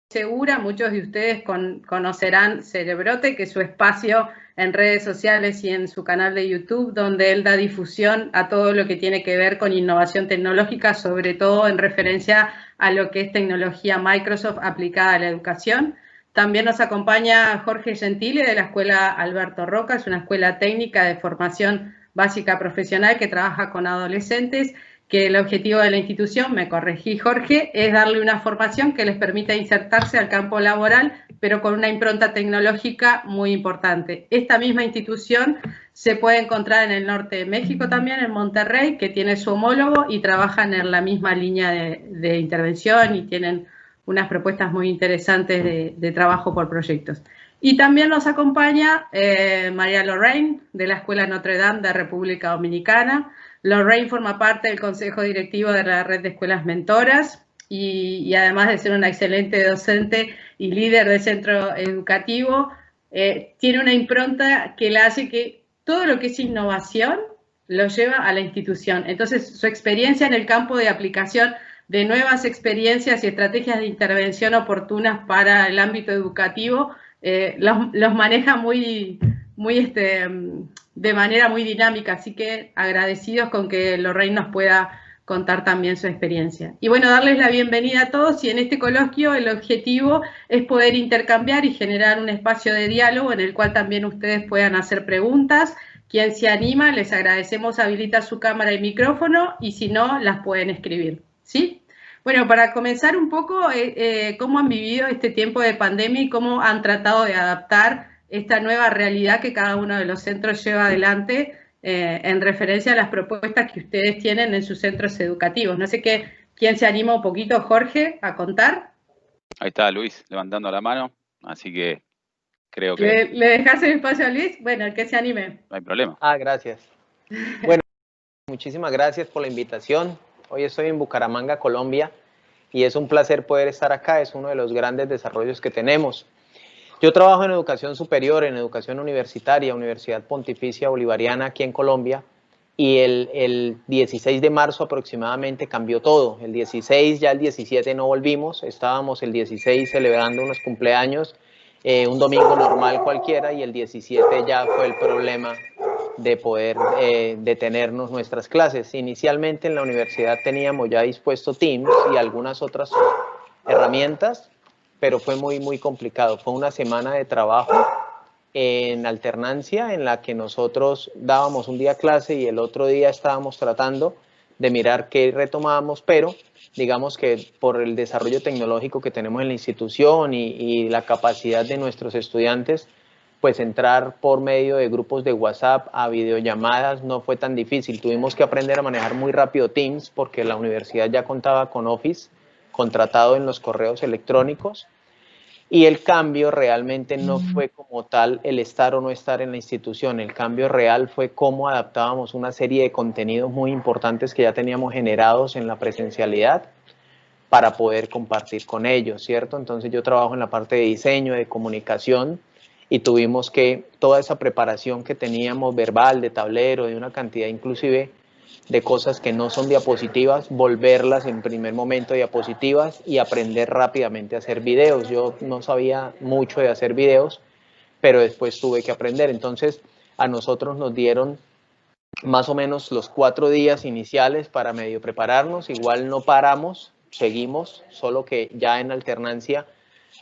segura, muchos de ustedes conocerán Cerebrote, que es su espacio en redes sociales y en su canal de YouTube, donde él da difusión a todo lo que tiene que ver con innovación tecnológica, sobre todo en referencia a lo que es tecnología Microsoft aplicada a la educación. También nos acompaña Jorge Gentile de la Escuela Alberto Roca, es una escuela técnica de formación básica profesional que trabaja con adolescentes, que el objetivo de la institución, me corregí Jorge, es darle una formación que les permita insertarse al campo laboral, pero con una impronta tecnológica muy importante. Esta misma institución se puede encontrar en el norte de México también, en Monterrey, que tiene su homólogo y trabajan en la misma línea de intervención y tienen unas propuestas muy interesantes de trabajo por proyectos. Y también nos acompaña María Lorraine, de la Escuela Notre Dame de República Dominicana. Lorraine forma parte del consejo directivo de la red de escuelas mentoras y además de ser una excelente docente y líder del centro educativo, tiene una impronta que la hace que todo lo que es innovación lo lleva a la institución. Entonces, su experiencia en el campo de aplicación de nuevas experiencias y estrategias de intervención oportunas para el ámbito educativo los maneja de manera muy dinámica, así que agradecidos con que Lorraine nos pueda contar también su experiencia. Y bueno, darles la bienvenida a todos y en este coloquio el objetivo es poder intercambiar y generar un espacio de diálogo en el cual también ustedes puedan hacer preguntas. Quien se anima, les agradecemos habilitar su cámara y micrófono y si no, las pueden escribir, ¿sí? Bueno, para comenzar un poco, ¿cómo han vivido este tiempo de pandemia y cómo han tratado de adaptar esta nueva realidad que cada uno de los centros lleva adelante en referencia a las propuestas que ustedes tienen en sus centros educativos? No sé quién se anima un poquito, Jorge, a contar. Ahí está Luis levantando la mano, así que creo que... ¿Le dejás el espacio a Luis? Bueno, el que se anime. No hay problema. Gracias. Bueno, muchísimas gracias por la invitación. Hoy estoy en Bucaramanga, Colombia, y es un placer poder estar acá. Es uno de los grandes desarrollos que tenemos. Yo trabajo en educación superior, en educación universitaria, Universidad Pontificia Bolivariana aquí en Colombia, y el 16 de marzo aproximadamente cambió todo. El 16, ya el 17 no volvimos, estábamos el 16 celebrando unos cumpleaños, un domingo normal cualquiera, y el 17 ya fue el problema de poder detenernos nuestras clases. Inicialmente en la universidad teníamos ya dispuesto Teams y algunas otras herramientas, pero fue muy complicado. Fue una semana de trabajo en alternancia en la que nosotros dábamos un día clase y el otro día estábamos tratando de mirar qué retomábamos, pero digamos que por el desarrollo tecnológico que tenemos en la institución y la capacidad de nuestros estudiantes, pues entrar por medio de grupos de WhatsApp a videollamadas no fue tan difícil. Tuvimos que aprender a manejar muy rápido Teams porque la universidad ya contaba con Office contratado en los correos electrónicos, y el cambio realmente no fue como tal el estar o no estar en la institución. El cambio real fue cómo adaptábamos una serie de contenidos muy importantes que ya teníamos generados en la presencialidad para poder compartir con ellos, ¿cierto? Entonces yo trabajo en la parte de diseño, de comunicación, y tuvimos que toda esa preparación que teníamos verbal, de tablero, de una cantidad inclusive de cosas que no son diapositivas, volverlas en primer momento diapositivas y aprender rápidamente a hacer videos. Yo no sabía mucho de hacer videos, pero después tuve que aprender. Entonces a nosotros nos dieron más o menos los 4 días iniciales para medio prepararnos. Igual no paramos, seguimos, solo que ya en alternancia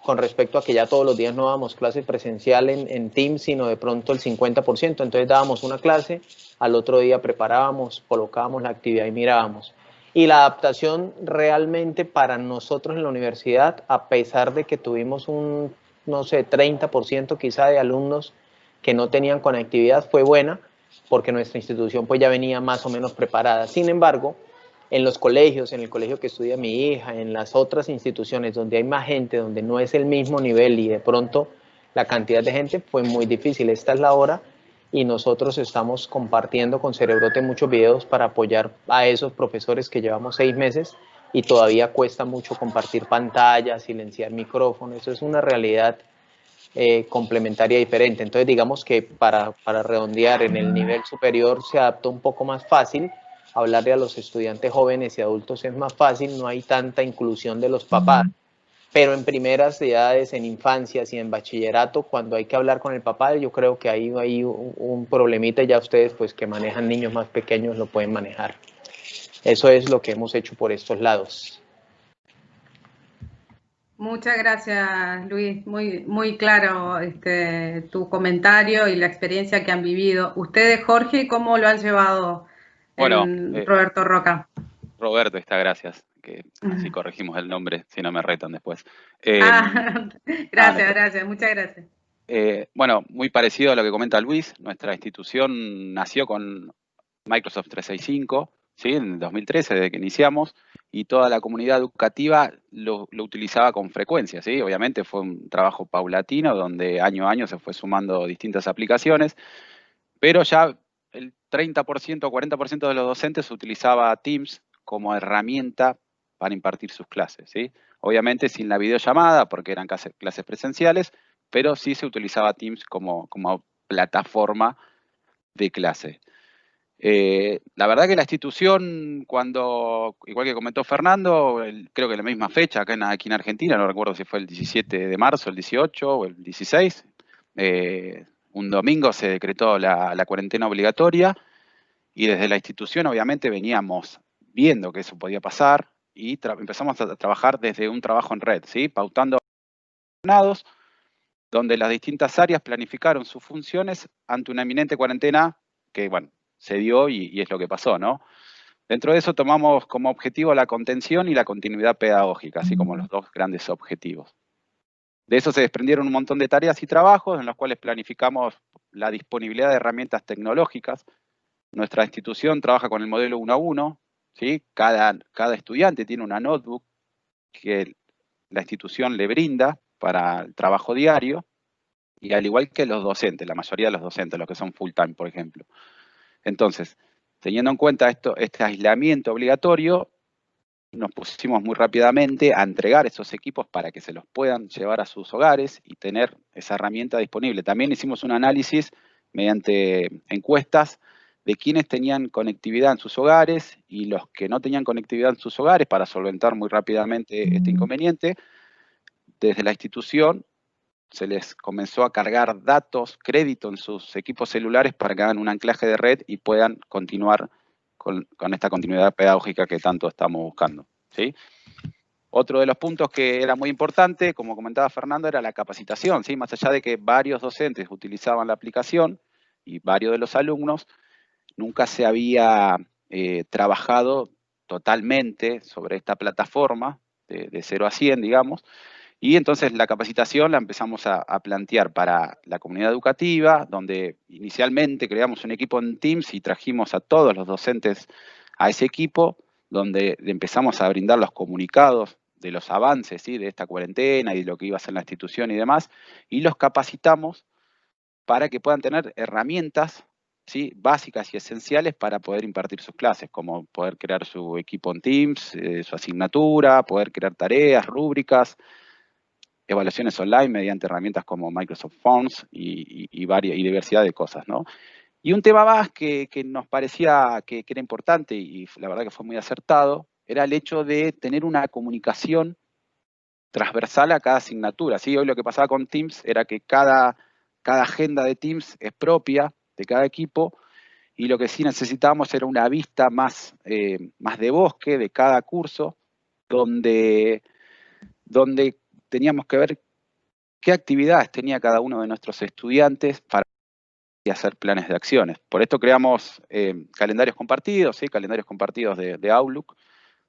con respecto a que ya todos los días no dábamos clase presencial en Teams, sino de pronto el 50%. Entonces dábamos una clase, al otro día preparábamos, colocábamos la actividad y mirábamos. Y la adaptación realmente para nosotros en la universidad, a pesar de que tuvimos un, no sé, 30% quizá de alumnos que no tenían conectividad, fue buena, porque nuestra institución pues ya venía más o menos preparada. Sin embargo, en los colegios, en el colegio que estudia mi hija, en las otras instituciones donde hay más gente, donde no es el mismo nivel y de pronto la cantidad de gente, fue muy difícil. Esta es la hora y nosotros estamos compartiendo con Cerebrote muchos videos para apoyar a esos profesores que llevamos 6 meses y todavía cuesta mucho compartir pantalla, silenciar micrófonos. Eso es una realidad complementaria diferente. Entonces digamos que para redondear, en el nivel superior se adaptó un poco más fácil. Hablarle a los estudiantes jóvenes y adultos es más fácil, no hay tanta inclusión de los papás. pero en primeras edades, en infancias y en bachillerato, cuando hay que hablar con el papá, yo creo que ahí hay un problemita y ya ustedes pues que manejan niños más pequeños lo pueden manejar. Eso es lo que hemos hecho por estos lados. Muchas gracias, Luis. Muy claro tu comentario y la experiencia que han vivido. Ustedes, Jorge, ¿cómo lo han llevado Bueno, en Roberto Roca? Roberto está, gracias, que así corregimos el nombre, si no me retan después. Gracias, muchas gracias. Bueno, muy parecido a lo que comenta Luis, nuestra institución nació con Microsoft 365, ¿sí? En el 2013, desde que iniciamos, y toda la comunidad educativa lo utilizaba con frecuencia, ¿sí? Obviamente fue un trabajo paulatino, donde año a año se fue sumando distintas aplicaciones, pero ya el 30% o 40% de los docentes utilizaba Teams como herramienta para impartir sus clases, ¿sí? Obviamente sin la videollamada, porque eran clases presenciales, pero sí se utilizaba Teams como plataforma de clase. La verdad que la institución, igual que comentó Fernando, creo que la misma fecha aquí en Argentina, no recuerdo si fue el 17 de marzo, el 18 o el 16, un domingo se decretó la cuarentena obligatoria y desde la institución obviamente veníamos viendo que eso podía pasar y empezamos a trabajar desde un trabajo en red, ¿sí? Pautando donde las distintas áreas planificaron sus funciones ante una inminente cuarentena que, bueno, se dio y es lo que pasó, ¿no? Dentro de eso tomamos como objetivo la contención y la continuidad pedagógica, así como los dos grandes objetivos. De eso se desprendieron un montón de tareas y trabajos en los cuales planificamos la disponibilidad de herramientas tecnológicas. Nuestra institución trabaja con el modelo 1 a 1, ¿sí? Cada estudiante tiene una notebook que la institución le brinda para el trabajo diario, y al igual que los docentes, la mayoría de los docentes, los que son full time, por ejemplo. Entonces, teniendo en cuenta este aislamiento obligatorio, nos pusimos muy rápidamente a entregar esos equipos para que se los puedan llevar a sus hogares y tener esa herramienta disponible. También hicimos un análisis mediante encuestas de quienes tenían conectividad en sus hogares y los que no tenían conectividad en sus hogares para solventar muy rápidamente este inconveniente. Desde la institución se les comenzó a cargar datos, crédito en sus equipos celulares para que hagan un anclaje de red y puedan continuar con esta continuidad pedagógica que tanto estamos buscando, ¿sí? Otro de los puntos que era muy importante, como comentaba Fernando, era la capacitación, ¿sí? Más allá de que varios docentes utilizaban la aplicación y varios de los alumnos, nunca se había trabajado totalmente sobre esta plataforma de 0 a 100, digamos. Y entonces la capacitación la empezamos a plantear para la comunidad educativa, donde inicialmente creamos un equipo en Teams y trajimos a todos los docentes a ese equipo, donde empezamos a brindar los comunicados de los avances, ¿sí? De esta cuarentena y de lo que iba a ser la institución y demás, y los capacitamos para que puedan tener herramientas, ¿sí? Básicas y esenciales para poder impartir sus clases, como poder crear su equipo en Teams, su asignatura, poder crear tareas, rúbricas, evaluaciones online mediante herramientas como Microsoft Forms y diversidad de cosas, ¿no? Y un tema más que nos parecía que era importante y la verdad que fue muy acertado, era el hecho de tener una comunicación transversal a cada asignatura, ¿sí? Hoy lo que pasaba con Teams era que cada agenda de Teams es propia de cada equipo y lo que sí necesitábamos era una vista más de bosque de cada curso, donde teníamos que ver qué actividades tenía cada uno de nuestros estudiantes para hacer planes de acciones. Por esto creamos calendarios compartidos, ¿sí? Calendarios compartidos de Outlook,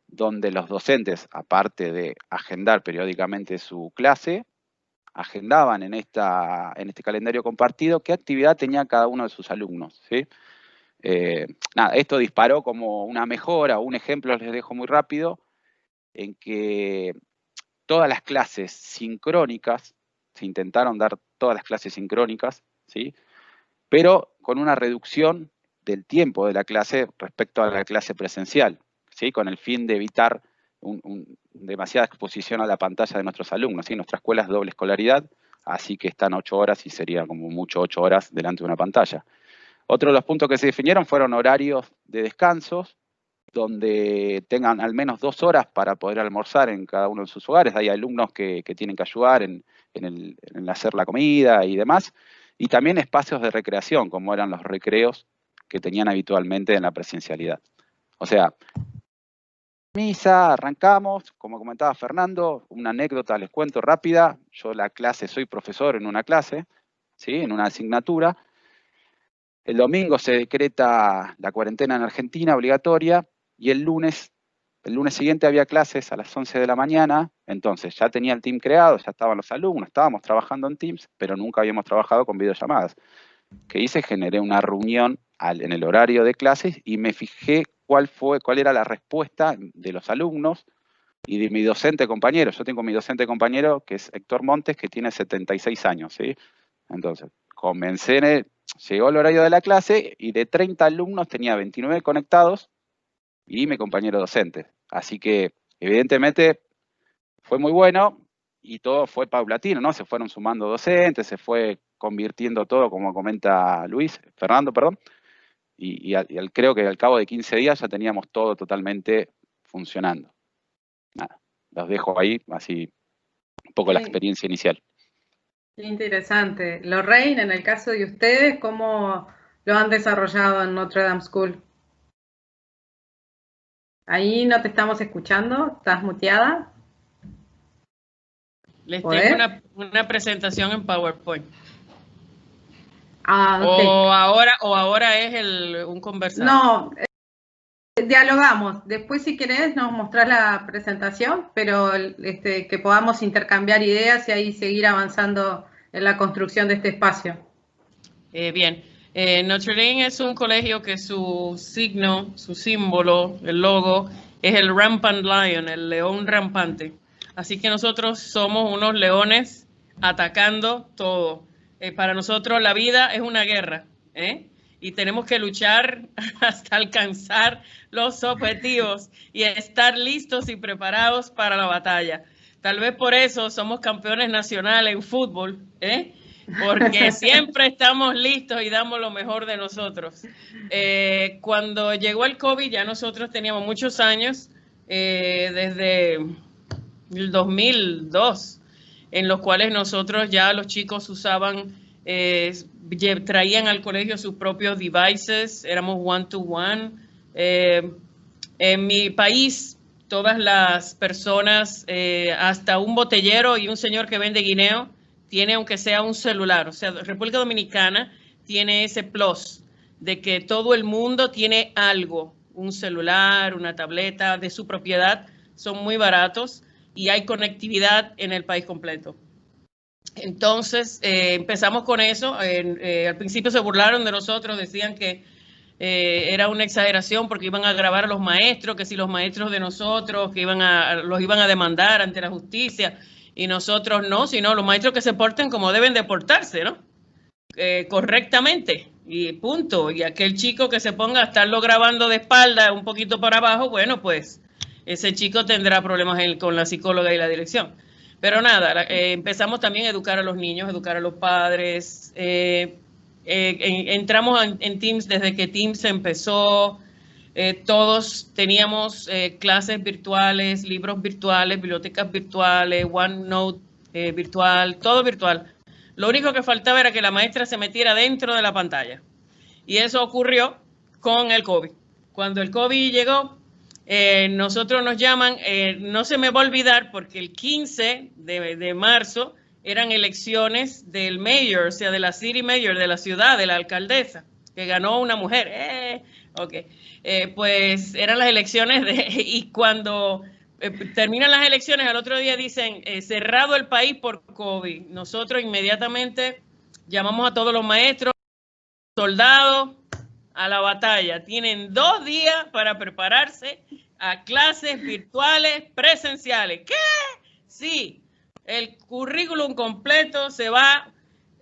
donde los docentes, aparte de agendar periódicamente su clase, agendaban en este calendario compartido qué actividad tenía cada uno de sus alumnos, ¿sí? Esto disparó como una mejora, un ejemplo les dejo muy rápido, en que todas las clases sincrónicas, se intentaron dar todas las clases sincrónicas, ¿sí? Pero con una reducción del tiempo de la clase respecto a la clase presencial, ¿sí? Con el fin de evitar demasiada exposición a la pantalla de nuestros alumnos, ¿sí? Nuestra escuela es doble escolaridad, así que están 8 horas y sería como mucho 8 horas delante de una pantalla. Otro de los puntos que se definieron fueron horarios de descansos, donde tengan al menos 2 horas para poder almorzar en cada uno de sus hogares. Hay alumnos que tienen que ayudar en hacer la comida y demás. Y también espacios de recreación, como eran los recreos que tenían habitualmente en la presencialidad. O sea, misa, arrancamos, como comentaba Fernando, una anécdota les cuento rápida. Yo soy profesor en una clase, ¿sí? En una asignatura. El domingo se decreta la cuarentena en Argentina obligatoria y el lunes siguiente había clases a las 11 de la mañana, entonces ya tenía el team creado, ya estaban los alumnos, estábamos trabajando en Teams, pero nunca habíamos trabajado con videollamadas. ¿Qué hice? Generé una reunión en el horario de clases y me fijé cuál era la respuesta de los alumnos y de mi docente compañero. Yo tengo mi docente compañero, que es Héctor Montes, que tiene 76 años, ¿sí? Entonces, llegó el horario de la clase y de 30 alumnos tenía 29 conectados y mi compañero docente. Así que, evidentemente, fue muy bueno y todo fue paulatino, ¿no? Se fueron sumando docentes, se fue convirtiendo todo, como comenta Fernando, y creo que al cabo de 15 días ya teníamos todo totalmente funcionando. Nada, los dejo ahí, así un poco la experiencia inicial. Qué interesante. Lorraine, en el caso de ustedes, ¿cómo lo han desarrollado en Notre Dame School? Ahí no te estamos escuchando, ¿estás muteada? Les tengo una presentación en PowerPoint. Okay. O ahora es un conversatorio. No, dialogamos. Después, si querés, nos mostrás la presentación, pero que podamos intercambiar ideas y ahí seguir avanzando en la construcción de este espacio. Bien. Notre Dame es un colegio que su signo, su símbolo, el logo, es el Rampant Lion, el león rampante. Así que nosotros somos unos leones atacando todo. Para nosotros la vida es una guerra, y tenemos que luchar hasta alcanzar los objetivos y estar listos y preparados para la batalla. Tal vez por eso somos campeones nacionales en fútbol, porque siempre estamos listos y damos lo mejor de nosotros. Cuando llegó el COVID ya nosotros teníamos muchos años, desde el 2002, en los cuales nosotros ya los chicos usaban, traían al colegio sus propios devices, éramos one-to-one. En mi país, todas las personas, hasta un botellero y un señor que vende guineo, tiene aunque sea un celular. O sea, República Dominicana tiene ese plus de que todo el mundo tiene algo, un celular, una tableta de su propiedad, son muy baratos y hay conectividad en el país completo. Entonces, empezamos con eso. Al principio se burlaron de nosotros, decían que era una exageración porque iban a grabar a los maestros, que si los maestros de nosotros, que los iban a demandar ante la justicia. Y nosotros no, sino los maestros que se porten como deben de portarse, ¿no? Correctamente, y punto. Y aquel chico que se ponga a estarlo grabando de espalda un poquito para abajo, bueno, pues ese chico tendrá problemas con la psicóloga y la dirección. Pero nada, empezamos también a educar a los niños, educar a los padres. Entramos en Teams desde que Teams empezó. Todos teníamos clases virtuales, libros virtuales, bibliotecas virtuales, OneNote virtual, todo virtual. Lo único que faltaba era que la maestra se metiera dentro de la pantalla. Y eso ocurrió con el COVID. Cuando el COVID llegó, nosotros nos llaman, no se me va a olvidar porque el 15 de marzo eran elecciones del mayor, o sea, de la city mayor, de la ciudad, de la alcaldesa, que ganó una mujer. Pues eran las elecciones y cuando terminan las elecciones, al otro día dicen cerrado el país por COVID. Nosotros inmediatamente llamamos a todos los maestros, soldados, a la batalla. Tienen 2 días para prepararse a clases virtuales presenciales. ¿Qué? Sí, el currículum completo se va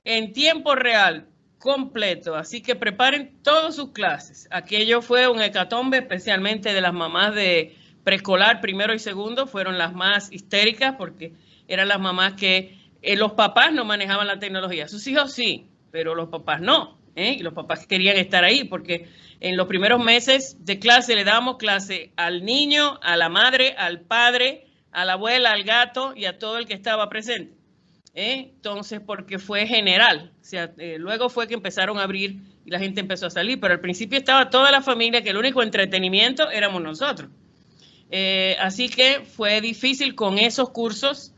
en tiempo real. Completo, así que preparen todas sus clases. Aquello fue un hecatombe, especialmente de las mamás de preescolar, primero y segundo, fueron las más histéricas porque eran las mamás que los papás no manejaban la tecnología. Sus hijos sí, pero los papás no. y los papás querían estar ahí porque en los primeros meses de clase le dábamos clase al niño, a la madre, al padre, a la abuela, al gato y a todo el que estaba presente. Entonces, porque fue general, o sea, luego fue que empezaron a abrir y la gente empezó a salir, pero al principio estaba toda la familia, que el único entretenimiento éramos nosotros. Así que fue difícil con esos cursos,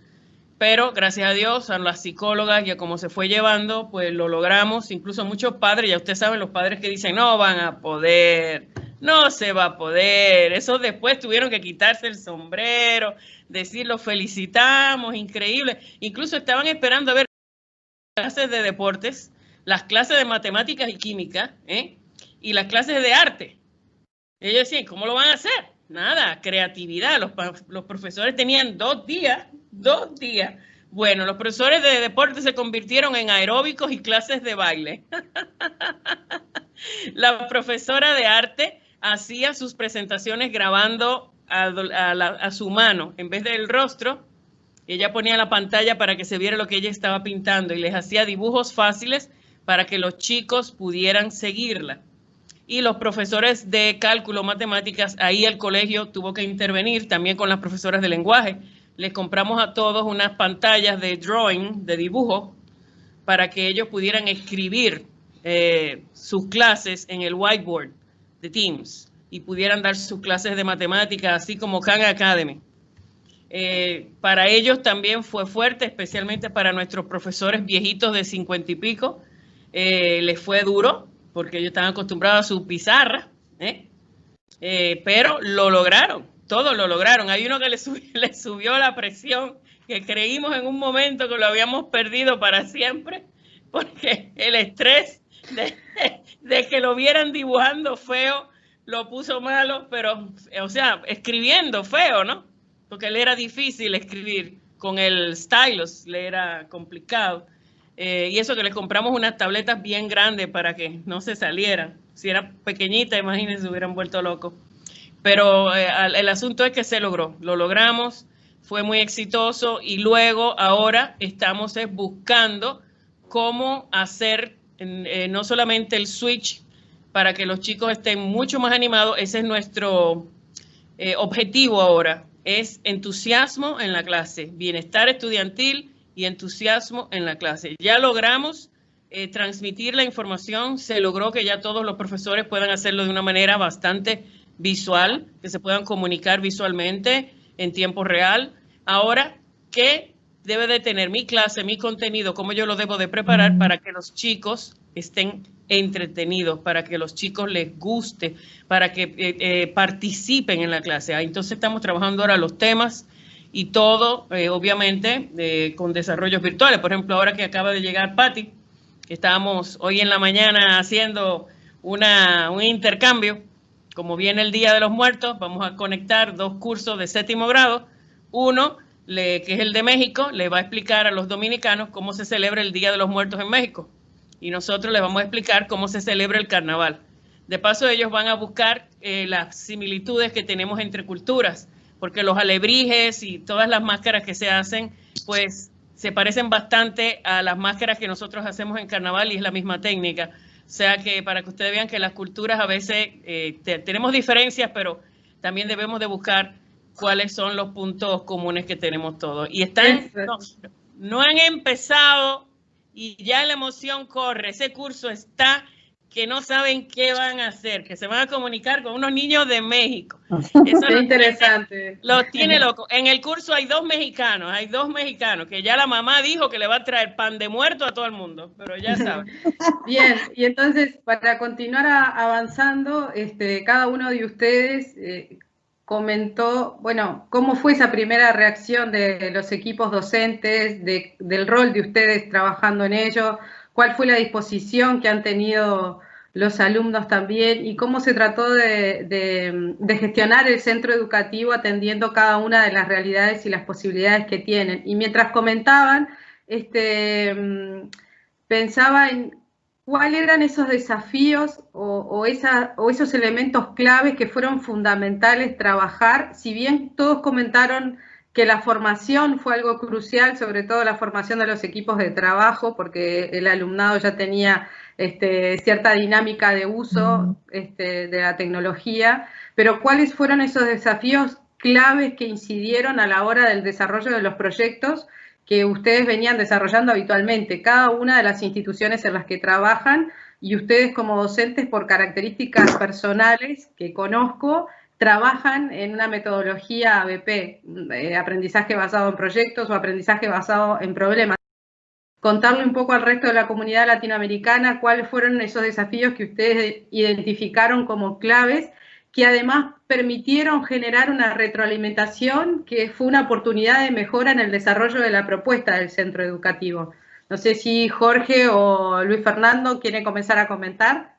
pero gracias a Dios, a las psicólogas y a cómo se fue llevando, pues lo logramos. Incluso muchos padres, ya ustedes saben, los padres que dicen, no van a poder, no se va a poder. Esos después tuvieron que quitarse el sombrero, decir, los felicitamos, increíble. Incluso estaban esperando a ver las clases de deportes, las clases de matemáticas y química, y las clases de arte. Ellos decían, ¿cómo lo van a hacer? Nada, creatividad. Los profesores tenían 2 días. Bueno, los profesores de deporte se convirtieron en aeróbicos y clases de baile. La profesora de arte hacía sus presentaciones grabando a su mano en vez del rostro. Ella ponía la pantalla para que se viera lo que ella estaba pintando y les hacía dibujos fáciles para que los chicos pudieran seguirla. Y los profesores de cálculo, matemáticas, ahí el colegio tuvo que intervenir también con las profesoras de lenguaje. Les compramos a todos unas pantallas de drawing, de dibujo, para que ellos pudieran escribir sus clases en el whiteboard de Teams y pudieran dar sus clases de matemáticas, así como Khan Academy. Para ellos también fue fuerte, especialmente para nuestros profesores viejitos de 50 y pico. Les fue duro, porque ellos estaban acostumbrados a su pizarra, pero lo lograron. Todos lo lograron. Hay uno que le subió la presión, que creímos en un momento que lo habíamos perdido para siempre, porque el estrés de que lo vieran dibujando feo lo puso malo, pero, o sea, escribiendo feo, ¿no? Porque le era difícil escribir con el stylus, le era complicado. Y eso que les compramos unas tabletas bien grandes para que no se salieran. Si era pequeñita, imagínense, se hubieran vuelto locos. Pero el asunto es que se logró, lo logramos, fue muy exitoso y luego ahora estamos buscando cómo hacer no solamente el switch para que los chicos estén mucho más animados, ese es nuestro objetivo ahora, es entusiasmo en la clase, bienestar estudiantil y entusiasmo en la clase. Ya logramos transmitir la información, se logró que ya todos los profesores puedan hacerlo de una manera bastante visual, que se puedan comunicar visualmente en tiempo real. Ahora, ¿qué debe de tener mi clase, mi contenido? ¿Cómo yo lo debo de preparar para que los chicos estén entretenidos, para que los chicos les guste, para que participen en la clase? Entonces estamos trabajando ahora los temas y todo, obviamente, con desarrollos virtuales. Por ejemplo, ahora que acaba de llegar Patti, estábamos hoy en la mañana haciendo un intercambio. Como viene el Día de los Muertos, vamos a conectar 2 cursos de 7º grado. Uno, que es el de México, le va a explicar a los dominicanos cómo se celebra el Día de los Muertos en México. Y nosotros les vamos a explicar cómo se celebra el carnaval. De paso, ellos van a buscar las similitudes que tenemos entre culturas, porque los alebrijes y todas las máscaras que se hacen, pues se parecen bastante a las máscaras que nosotros hacemos en carnaval y es la misma técnica. O sea que para que ustedes vean que las culturas a veces tenemos diferencias, pero también debemos de buscar cuáles son los puntos comunes que tenemos todos. Y están, no han empezado y ya la emoción corre. Ese curso está que no saben qué van a hacer, que se van a comunicar con unos niños de México. Eso es interesante. Los tiene locos. En el curso hay 2 mexicanos, que ya la mamá dijo que le va a traer pan de muerto a todo el mundo, pero ya saben. Bien, y entonces para continuar avanzando, cada uno de ustedes comentó, bueno, cómo fue esa primera reacción de los equipos docentes, del rol de ustedes trabajando en ello, cuál fue la disposición que han tenido los alumnos también y cómo se trató de gestionar el centro educativo atendiendo cada una de las realidades y las posibilidades que tienen. Y mientras comentaban, pensaba en cuáles eran esos desafíos o esos elementos claves que fueron fundamentales trabajar, si bien todos comentaron que la formación fue algo crucial, sobre todo la formación de los equipos de trabajo, porque el alumnado ya tenía cierta dinámica de uso de la tecnología, pero ¿cuáles fueron esos desafíos claves que incidieron a la hora del desarrollo de los proyectos que ustedes venían desarrollando habitualmente, cada una de las instituciones en las que trabajan, y ustedes como docentes, por características personales que conozco, trabajan en una metodología ABP, aprendizaje basado en proyectos o aprendizaje basado en problemas? Contarle un poco al resto de la comunidad latinoamericana cuáles fueron esos desafíos que ustedes identificaron como claves, que además permitieron generar una retroalimentación que fue una oportunidad de mejora en el desarrollo de la propuesta del centro educativo. No sé si Jorge o Luis Fernando quieren comenzar a comentar.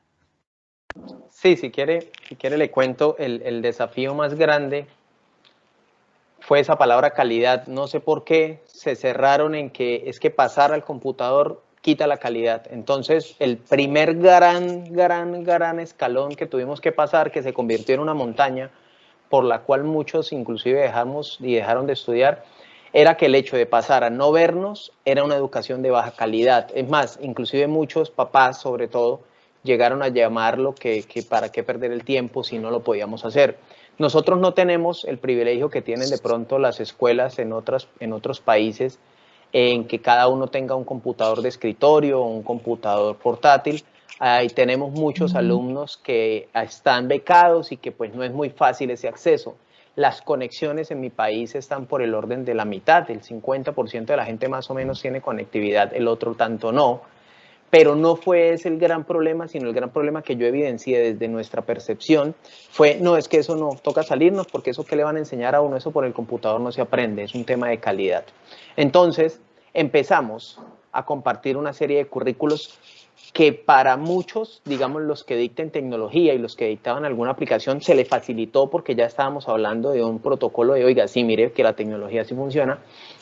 Sí, si quiere le cuento, el desafío más grande fue esa palabra calidad. No sé por qué se cerraron en que es que pasar al computador quita la calidad. Entonces, el primer gran escalón que tuvimos que pasar, que se convirtió en una montaña, por la cual muchos inclusive dejaron de estudiar, era que el hecho de pasar a no vernos era una educación de baja calidad. Es más, inclusive muchos papás, sobre todo, llegaron a llamarlo que para qué perder el tiempo si no lo podíamos hacer. Nosotros no tenemos el privilegio que tienen de pronto las escuelas en otros países, en que cada uno tenga un computador de escritorio o un computador portátil. Ahí tenemos muchos alumnos que están becados y que pues no es muy fácil ese acceso. Las conexiones en mi país están por el orden de la mitad, el 50% de la gente más o menos tiene conectividad, el otro tanto no. Pero no fue ese el gran problema, sino el gran problema que yo evidencié desde nuestra percepción fue, no, es que eso no, toca salirnos porque eso que le van a enseñar a uno, eso por el computador no se aprende, es un tema de calidad. Entonces empezamos a compartir una serie de currículos que para muchos, digamos los que dicten tecnología y los que dictaban alguna aplicación, se le facilitó porque ya estábamos hablando de un protocolo de, oiga, sí, mire que la tecnología sí funciona,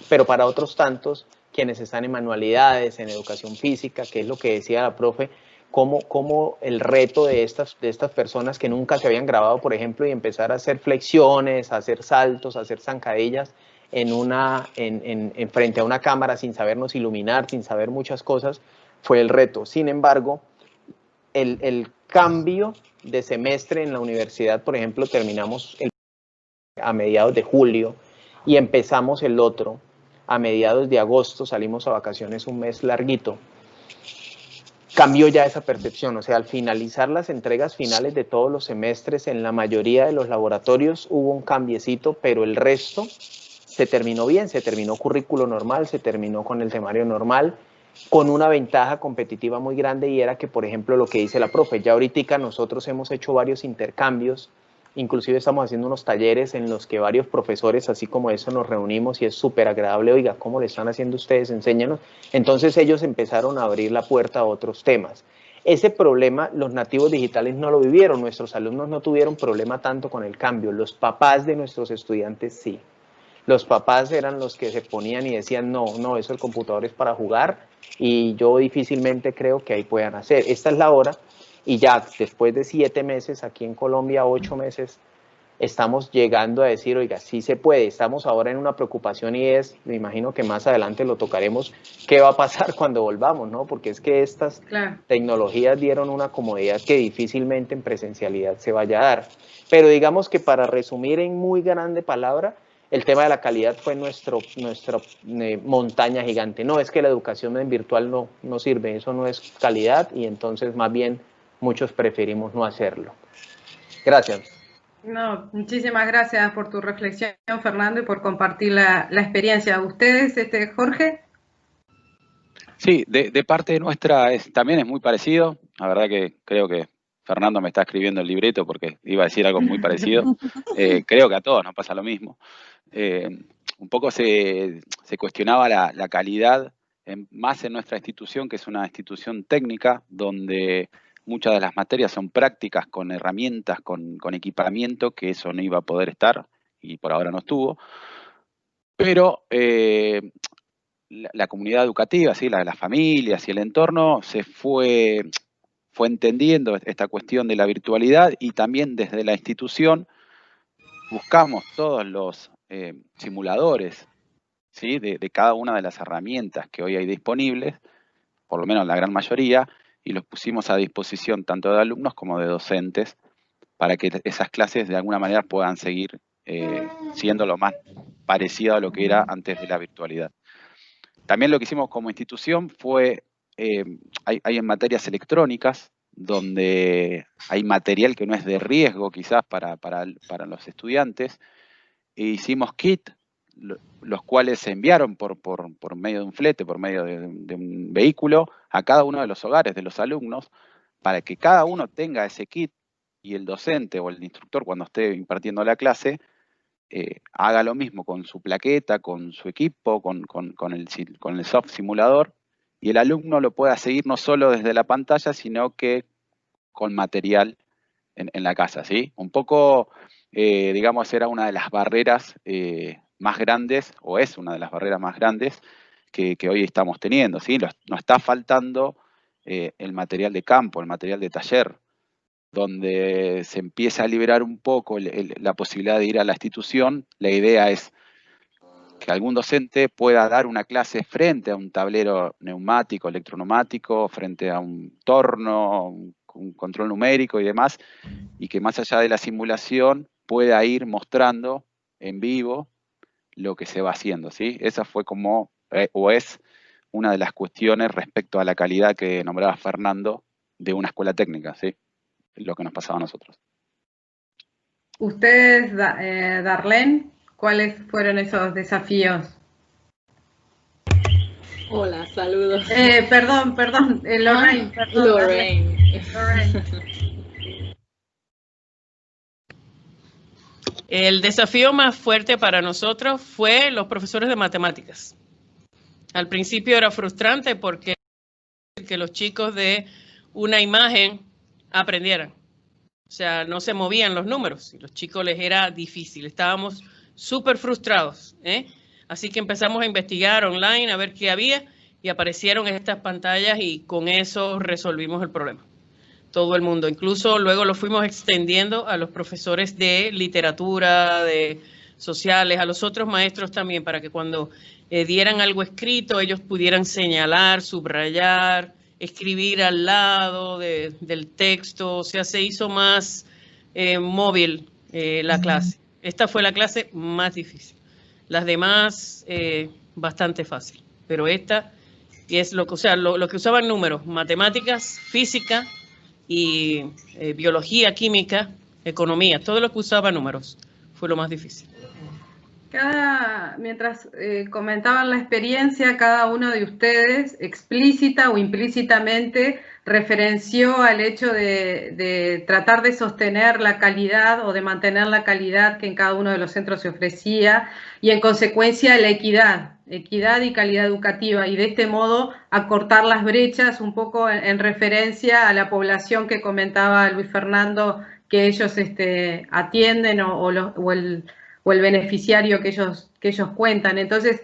pero para otros tantos, quienes están en manualidades, en educación física, que es lo que decía la profe, cómo el reto de estas personas que nunca se habían grabado, por ejemplo, y empezar a hacer flexiones, a hacer saltos, a hacer zancadillas frente a una cámara sin sabernos iluminar, sin saber muchas cosas, fue el reto. Sin embargo, el cambio de semestre en la universidad, por ejemplo, terminamos a mediados de julio y empezamos el otro a mediados de agosto, salimos a vacaciones un mes larguito, cambió ya esa percepción. O sea, al finalizar las entregas finales de todos los semestres, en la mayoría de los laboratorios hubo un cambiecito, pero el resto se terminó bien, se terminó currículo normal, se terminó con el temario normal, con una ventaja competitiva muy grande, y era que, por ejemplo, lo que dice la profe, ya ahorita nosotros hemos hecho varios intercambios, inclusive estamos haciendo unos talleres en los que varios profesores, así como eso, nos reunimos y es súper agradable. Oiga, ¿cómo le están haciendo ustedes? Enséñanos. Entonces ellos empezaron a abrir la puerta a otros temas. Ese problema los nativos digitales no lo vivieron, nuestros alumnos no tuvieron problema tanto con el cambio, los papás de nuestros estudiantes sí. Los papás eran los que se ponían y decían, no, eso el computador es para jugar y yo difícilmente creo que ahí puedan hacer. Esta es la hora. Y ya después de 7 meses, aquí en Colombia 8 meses, estamos llegando a decir, oiga, sí se puede. Estamos ahora en una preocupación y es, me imagino que más adelante lo tocaremos, qué va a pasar cuando volvamos, ¿no? Porque es que estas tecnologías dieron una comodidad que difícilmente en presencialidad se vaya a dar. Pero digamos que para resumir en muy grande palabra, el tema de la calidad fue nuestra montaña gigante. No, es que la educación en virtual no sirve, eso no es calidad y entonces más bien muchos preferimos no hacerlo. Gracias. No, muchísimas gracias por tu reflexión, Fernando, y por compartir la experiencia. ¿Ustedes, Jorge? Sí, de parte nuestra también es muy parecido. La verdad que creo que Fernando me está escribiendo el libreto porque iba a decir algo muy parecido. Creo que a todos nos pasa lo mismo. Un poco se cuestionaba la calidad, más en nuestra institución, que es una institución técnica, donde muchas de las materias son prácticas con herramientas, con equipamiento, que eso no iba a poder estar y por ahora no estuvo. Pero la comunidad educativa, ¿sí? Las familias y el entorno se fue entendiendo esta cuestión de la virtualidad, y también desde la institución buscamos todos los simuladores, ¿sí? de cada una de las herramientas que hoy hay disponibles, por lo menos la gran mayoría, y los pusimos a disposición tanto de alumnos como de docentes para que esas clases de alguna manera puedan seguir siendo lo más parecido a lo que era antes de la virtualidad. También lo que hicimos como institución fue, hay en materias electrónicas, donde hay material que no es de riesgo quizás para los estudiantes, e hicimos kit, los cuales se enviaron por medio de un flete, por medio de un vehículo, a cada uno de los hogares de los alumnos, para que cada uno tenga ese kit y el docente o el instructor, cuando esté impartiendo la clase, haga lo mismo con su plaqueta, con su equipo, con el soft simulador, y el alumno lo pueda seguir no solo desde la pantalla, sino que con material en la casa, ¿sí? Un poco, digamos, era una de las barreras más grandes, o es una de las barreras más grandes que hoy estamos teniendo, ¿sí? Nos está faltando el material de campo, el material de taller, donde se empieza a liberar un poco la posibilidad de ir a la institución. La idea es que algún docente pueda dar una clase frente a un tablero neumático, electroneumático, frente a un torno, un control numérico y demás, y que más allá de la simulación pueda ir mostrando en vivo lo que se va haciendo, ¿sí? Esa fue como, o es una de las cuestiones respecto a la calidad que nombraba Fernando de una escuela técnica, ¿sí? Lo que nos pasaba a nosotros. Ustedes, Darlene, ¿cuáles fueron esos desafíos? Hola, saludos. Perdón, Lorraine. Perdón, Lorraine. El desafío más fuerte para nosotros fue los profesores de matemáticas. Al principio era frustrante porque que los chicos de una imagen aprendieran. O sea, no se movían los números y los chicos les era difícil. Estábamos súper frustrados, Así que empezamos a investigar online a ver qué había y aparecieron estas pantallas y con eso resolvimos el problema. Todo el mundo. Incluso luego lo fuimos extendiendo a los profesores de literatura, de sociales, a los otros maestros también, para que cuando dieran algo escrito, ellos pudieran señalar, subrayar, escribir al lado del texto. O sea, se hizo más móvil la clase. Esta fue la clase más difícil. Las demás, bastante fácil. Pero esta es lo que, o sea, lo que usaban números, matemáticas, física y biología, química, economía, todo lo que usaba números fue lo más difícil. Mientras comentaban la experiencia, cada uno de ustedes, explícita o implícitamente, referenció al hecho de tratar de sostener la calidad o de mantener la calidad que en cada uno de los centros se ofrecía y en consecuencia la equidad y calidad educativa, y de este modo acortar las brechas un poco en referencia a la población que comentaba Luis Fernando que ellos atienden o el beneficiario que ellos cuentan. Entonces,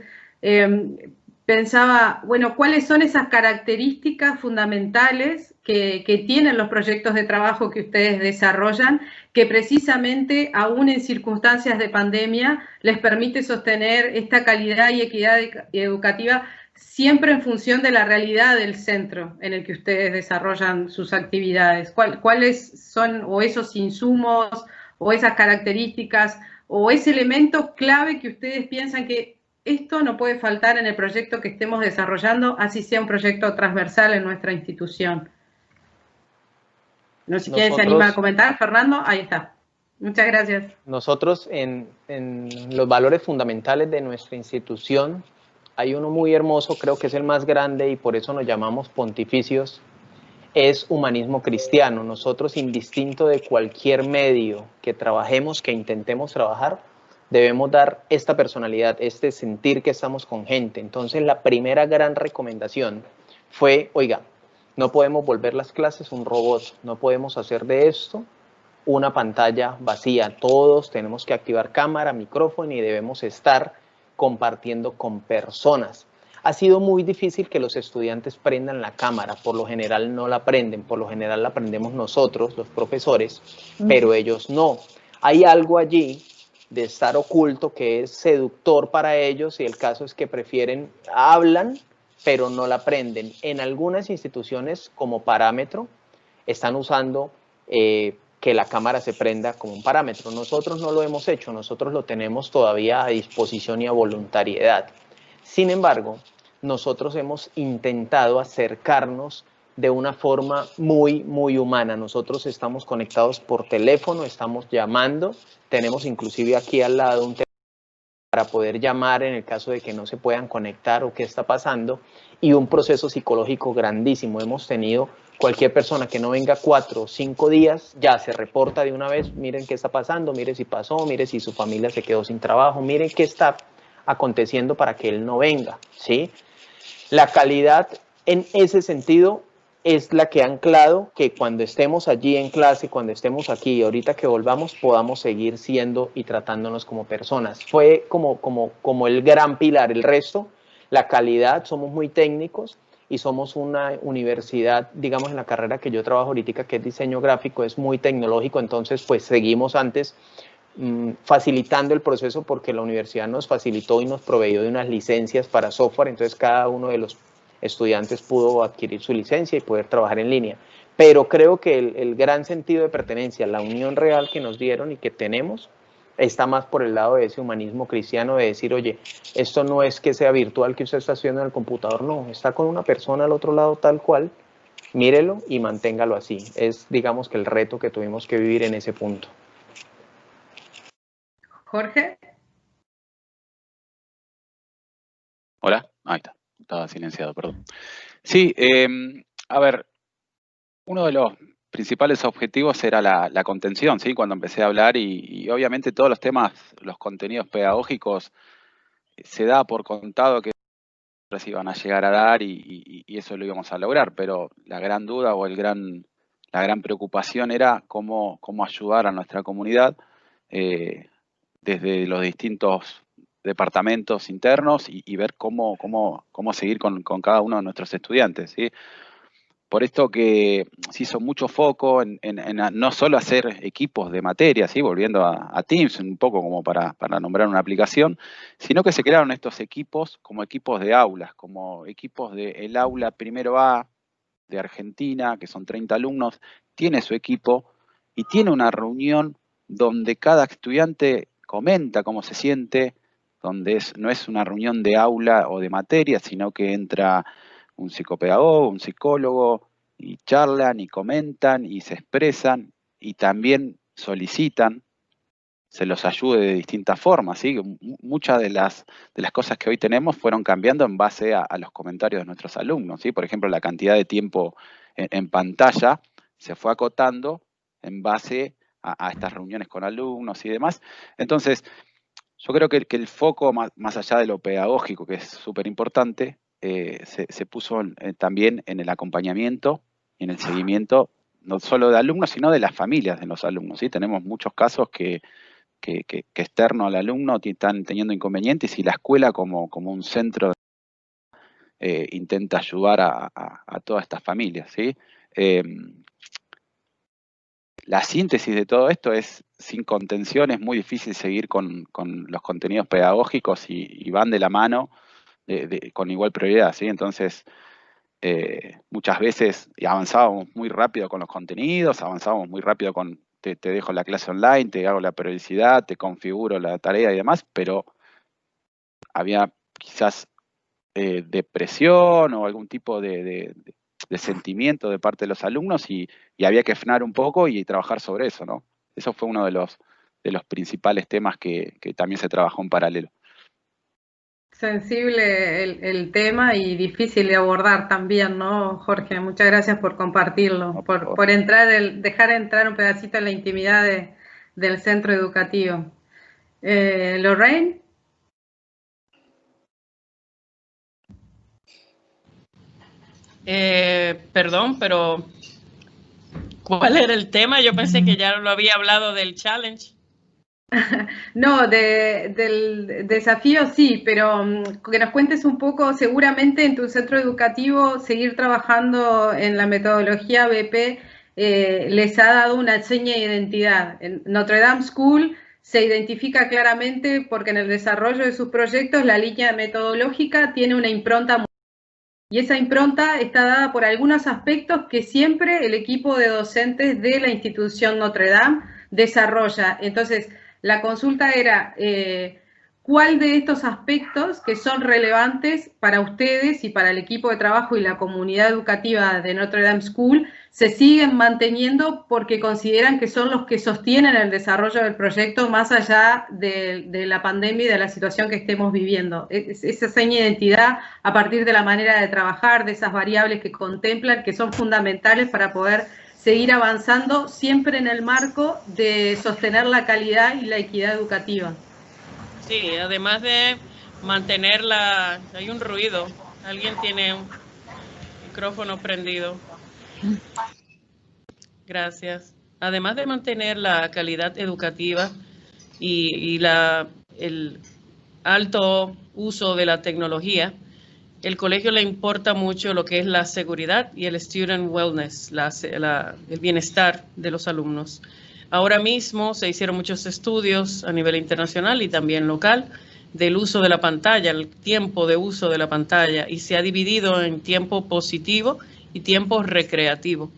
pensaba, bueno, ¿cuáles son esas características fundamentales que tienen los proyectos de trabajo que ustedes desarrollan, que precisamente, aún en circunstancias de pandemia, les permite sostener esta calidad y equidad educativa siempre en función de la realidad del centro en el que ustedes desarrollan sus actividades? ¿Cuáles son o esos insumos o esas características o ese elemento clave que ustedes piensan que esto no puede faltar en el proyecto que estemos desarrollando, así sea un proyecto transversal en nuestra institución? No sé si quién se anima a comentar. Fernando, ahí está. Muchas gracias. Nosotros en los valores fundamentales de nuestra institución hay uno muy hermoso, creo que es el más grande y por eso nos llamamos pontificios, es humanismo cristiano. Nosotros, indistinto de cualquier medio que trabajemos, que intentemos trabajar, debemos dar esta personalidad, este sentir que estamos con gente. Entonces, la primera gran recomendación fue, oiga, no podemos volver las clases un robot, no podemos hacer de esto una pantalla vacía. Todos tenemos que activar cámara, micrófono y debemos estar compartiendo con personas. Ha sido muy difícil que los estudiantes prendan la cámara, por lo general no la prenden, por lo general la prendemos nosotros, los profesores, pero ellos no. Hay algo allí estar oculto, que es seductor para ellos, y el caso es que hablan, pero no la aprenden. En algunas instituciones como parámetro están usando que la cámara se prenda como un parámetro. Nosotros no lo hemos hecho, nosotros lo tenemos todavía a disposición y a voluntariedad. Sin embargo, nosotros hemos intentado acercarnos de una forma muy, muy humana. Nosotros estamos conectados por teléfono, estamos llamando, tenemos inclusive aquí al lado un teléfono para poder llamar en el caso de que no se puedan conectar o qué está pasando, y un proceso psicológico grandísimo. Hemos tenido cualquier persona que no venga 4 o 5 días, ya se reporta de una vez, miren qué está pasando, mire si pasó, mire si su familia se quedó sin trabajo, miren qué está aconteciendo para que él no venga, ¿sí? La calidad en ese sentido es la que ha anclado que cuando estemos allí en clase, cuando estemos aquí y ahorita que volvamos, podamos seguir siendo y tratándonos como personas. Fue como el gran pilar. El resto, la calidad, somos muy técnicos y somos una universidad, digamos, en la carrera que yo trabajo ahorita, que es diseño gráfico, es muy tecnológico, entonces pues seguimos antes facilitando el proceso porque la universidad nos facilitó y nos proveyó de unas licencias para software, entonces cada uno de los estudiantes pudo adquirir su licencia y poder trabajar en línea. Pero creo que el gran sentido de pertenencia, la unión real que nos dieron y que tenemos, está más por el lado de ese humanismo cristiano, de decir, oye, esto no es que sea virtual que usted está haciendo en el computador, no, está con una persona al otro lado tal cual, mírelo y manténgalo así. Es, digamos, que el reto que tuvimos que vivir en ese punto. Jorge. Hola, ahí está, estaba silenciado, perdón. Sí, a ver, uno de los principales objetivos era la contención, ¿sí? Cuando empecé a hablar y obviamente todos los temas, los contenidos pedagógicos, se da por contado que se iban a llegar a dar y eso lo íbamos a lograr, pero la gran duda o la gran preocupación era cómo ayudar a nuestra comunidad desde los distintos departamentos internos y ver cómo seguir con cada uno de nuestros estudiantes, ¿sí? Por esto que se hizo mucho foco en no solo hacer equipos de materia, ¿sí? Volviendo a Teams, un poco como para nombrar una aplicación, sino que se crearon estos equipos como equipos de aulas, como equipos del aula primero A de Argentina, que son 30 alumnos, tiene su equipo y tiene una reunión donde cada estudiante comenta cómo se siente, donde no es una reunión de aula o de materia, sino que entra un psicopedagogo, un psicólogo, y charlan y comentan y se expresan y también solicitan se los ayude de distintas formas, ¿sí? Muchas de las cosas que hoy tenemos fueron cambiando en base a los comentarios de nuestros alumnos, ¿sí? Por ejemplo, la cantidad de tiempo en pantalla se fue acotando en base a estas reuniones con alumnos y demás. Entonces, yo creo que el foco, más allá de lo pedagógico, que es súper importante, se puso también en el acompañamiento y en el seguimiento, no solo de alumnos, sino de las familias de los alumnos, ¿sí? Tenemos muchos casos que externo al alumno están teniendo inconvenientes y la escuela como un centro intenta ayudar a todas estas familias, ¿sí? La síntesis de todo esto es, sin contención, es muy difícil seguir con los contenidos pedagógicos y van de la mano con igual prioridad, ¿sí? Entonces, muchas veces avanzábamos muy rápido con los contenidos, avanzábamos muy rápido con te dejo la clase online, te hago la periodicidad, te configuro la tarea y demás, pero había quizás depresión o algún tipo de sentimiento de parte de los alumnos y había que frenar un poco y trabajar sobre eso, ¿no? Eso fue uno de los principales temas que también se trabajó en paralelo. Sensible el tema y difícil de abordar también, ¿no, Jorge? Muchas gracias por compartirlo, No, por dejar entrar un pedacito en la intimidad del centro educativo. Lorraine. Perdón, pero ¿cuál era el tema? Yo pensé que ya lo había hablado del challenge. No, del desafío sí, pero que nos cuentes un poco, seguramente en tu centro educativo seguir trabajando en la metodología BP les ha dado una seña de identidad. En Notre Dame School se identifica claramente porque en el desarrollo de sus proyectos la línea metodológica tiene una impronta y esa impronta está dada por algunos aspectos que siempre el equipo de docentes de la institución Notre Dame desarrolla. Entonces, la consulta era, ¿cuál de estos aspectos que son relevantes para ustedes y para el equipo de trabajo y la comunidad educativa de Notre Dame School se siguen manteniendo porque consideran que son los que sostienen el desarrollo del proyecto más allá de la pandemia y de la situación que estemos viviendo? Esa seña de identidad a partir de la manera de trabajar, de esas variables que contemplan, que son fundamentales para poder seguir avanzando siempre en el marco de sostener la calidad y la equidad educativa. Sí, además de mantener la... Hay un ruido, alguien tiene un micrófono prendido. Gracias. Además de mantener la calidad educativa y el alto uso de la tecnología, el colegio le importa mucho lo que es la seguridad y el student wellness, el bienestar de los alumnos. Ahora mismo se hicieron muchos estudios a nivel internacional y también local del uso de la pantalla, el tiempo de uso de la pantalla, y se ha dividido en tiempo positivo y tiempo recreativo.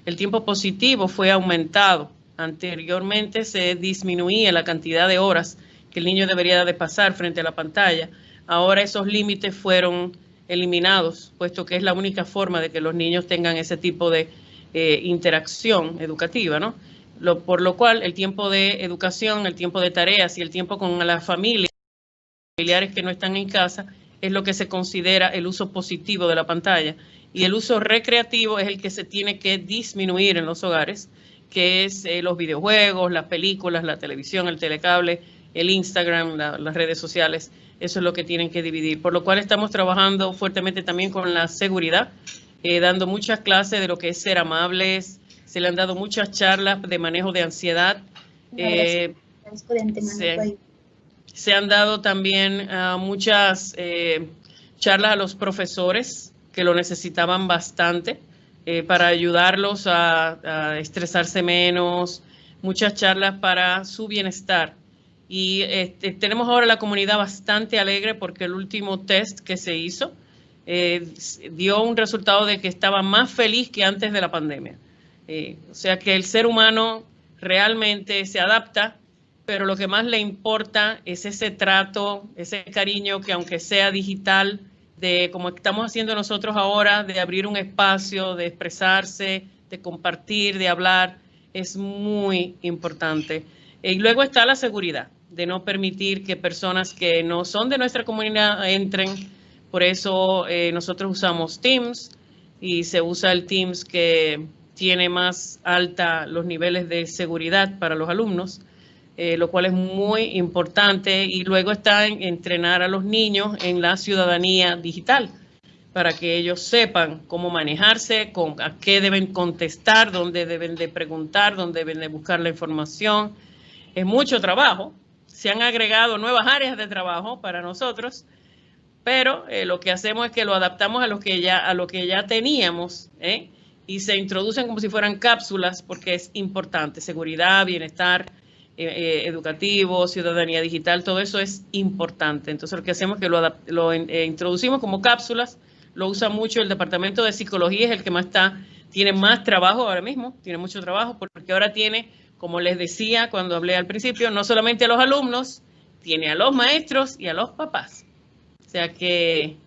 El tiempo positivo fue aumentado. Anteriormente se disminuía la cantidad de horas que el niño debería de pasar frente a la pantalla. Ahora esos límites fueron eliminados, puesto que es la única forma de que los niños tengan ese tipo de interacción educativa, ¿no? Por lo cual el tiempo de educación, el tiempo de tareas y el tiempo con la familia, familiares que no están en casa, es lo que se considera el uso positivo de la pantalla. Y el uso recreativo es el que se tiene que disminuir en los hogares, que es los videojuegos, las películas, la televisión, el telecable, el Instagram, las redes sociales. Eso es lo que tienen que dividir. Por lo cual estamos trabajando fuertemente también con la seguridad, dando muchas clases de lo que es ser amables. Se le han dado muchas charlas de manejo de ansiedad. Se han dado también muchas charlas a los profesores que lo necesitaban bastante para ayudarlos a estresarse menos, muchas charlas para su bienestar. Y tenemos ahora la comunidad bastante alegre porque el último test que se hizo dio un resultado de que estaba más feliz que antes de la pandemia. O sea que el ser humano realmente se adapta, pero lo que más le importa es ese trato, ese cariño que aunque sea digital, de como estamos haciendo nosotros ahora, de abrir un espacio, de expresarse, de compartir, de hablar, es muy importante. Y luego está la seguridad, de no permitir que personas que no son de nuestra comunidad entren. Por eso nosotros usamos Teams y se usa el Teams que tiene más alta los niveles de seguridad para los alumnos, lo cual es muy importante. Y luego está en entrenar a los niños en la ciudadanía digital, para que ellos sepan cómo manejarse, a qué deben contestar, dónde deben de preguntar, dónde deben de buscar la información. Es mucho trabajo. Se han agregado nuevas áreas de trabajo para nosotros, pero lo que hacemos es que lo adaptamos a lo que ya teníamos, y se introducen como si fueran cápsulas porque es importante. Seguridad, bienestar educativo, ciudadanía digital, todo eso es importante. Entonces lo que hacemos es que lo introducimos como cápsulas. Lo usa mucho el departamento de psicología, es el que tiene más trabajo ahora mismo, tiene mucho trabajo porque ahora tiene, como les decía cuando hablé al principio, no solamente a los alumnos, tiene a los maestros y a los papás. O sea que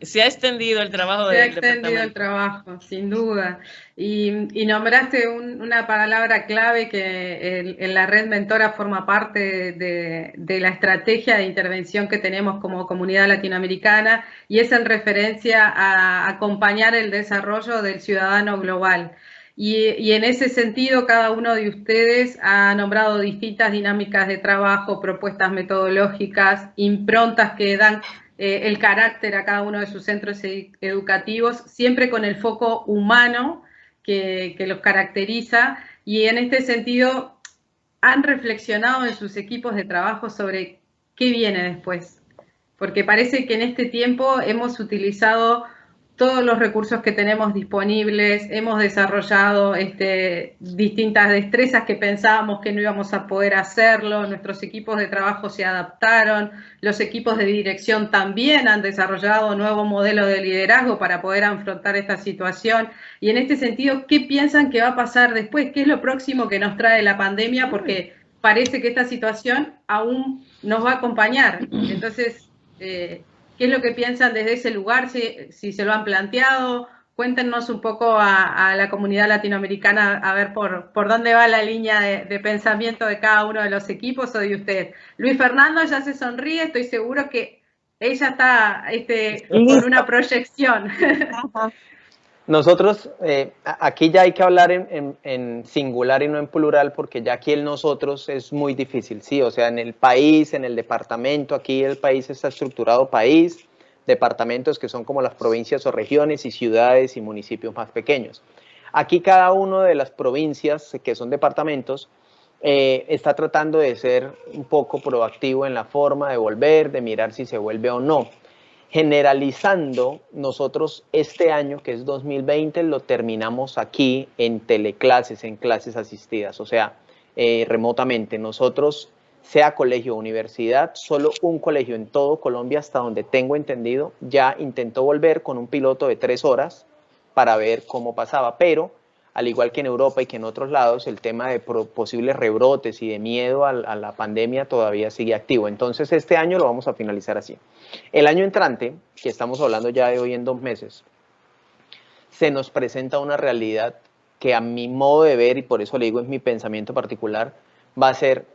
se ha extendido el trabajo del departamento. Se ha extendido el trabajo, sin duda. Y nombraste una palabra clave que en la red mentora forma parte de la estrategia de intervención que tenemos como comunidad latinoamericana, y es en referencia a acompañar el desarrollo del ciudadano global. Y en ese sentido, cada uno de ustedes ha nombrado distintas dinámicas de trabajo, propuestas metodológicas, improntas que dan el carácter a cada uno de sus centros educativos, siempre con el foco humano que los caracteriza. Y en este sentido, ¿han reflexionado en sus equipos de trabajo sobre qué viene después? Porque parece que en este tiempo hemos utilizado todos los recursos que tenemos disponibles, hemos desarrollado distintas destrezas que pensábamos que no íbamos a poder hacerlo, nuestros equipos de trabajo se adaptaron, los equipos de dirección también han desarrollado nuevo modelo de liderazgo para poder afrontar esta situación. Y en este sentido, ¿qué piensan que va a pasar después? ¿Qué es lo próximo que nos trae la pandemia? Porque parece que esta situación aún nos va a acompañar. Entonces, ¿qué es lo que piensan desde ese lugar? Si se lo han planteado, cuéntenos un poco a la comunidad latinoamericana a ver por dónde va la línea de pensamiento de cada uno de los equipos o de usted. Luis Fernando ya se sonríe, estoy seguro que ella está con una proyección. Nosotros, aquí ya hay que hablar en singular y no en plural, porque ya aquí el nosotros es muy difícil, ¿sí? O sea, en el país, en el departamento, aquí el país está estructurado país, departamentos que son como las provincias o regiones y ciudades y municipios más pequeños. Aquí cada uno de las provincias que son departamentos está tratando de ser un poco proactivo en la forma de volver, de mirar si se vuelve o no. Generalizando, nosotros este año, que es 2020, lo terminamos aquí en teleclases, en clases asistidas, o sea, remotamente. Nosotros, sea colegio o universidad, solo un colegio en todo Colombia, hasta donde tengo entendido, ya intentó volver con un piloto de 3 horas para ver cómo pasaba, pero al igual que en Europa y que en otros lados, el tema de posibles rebrotes y de miedo a la pandemia todavía sigue activo. Entonces, este año lo vamos a finalizar así. El año entrante, que estamos hablando ya de hoy en 2 meses, se nos presenta una realidad que a mi modo de ver, y por eso le digo es mi pensamiento particular, va a ser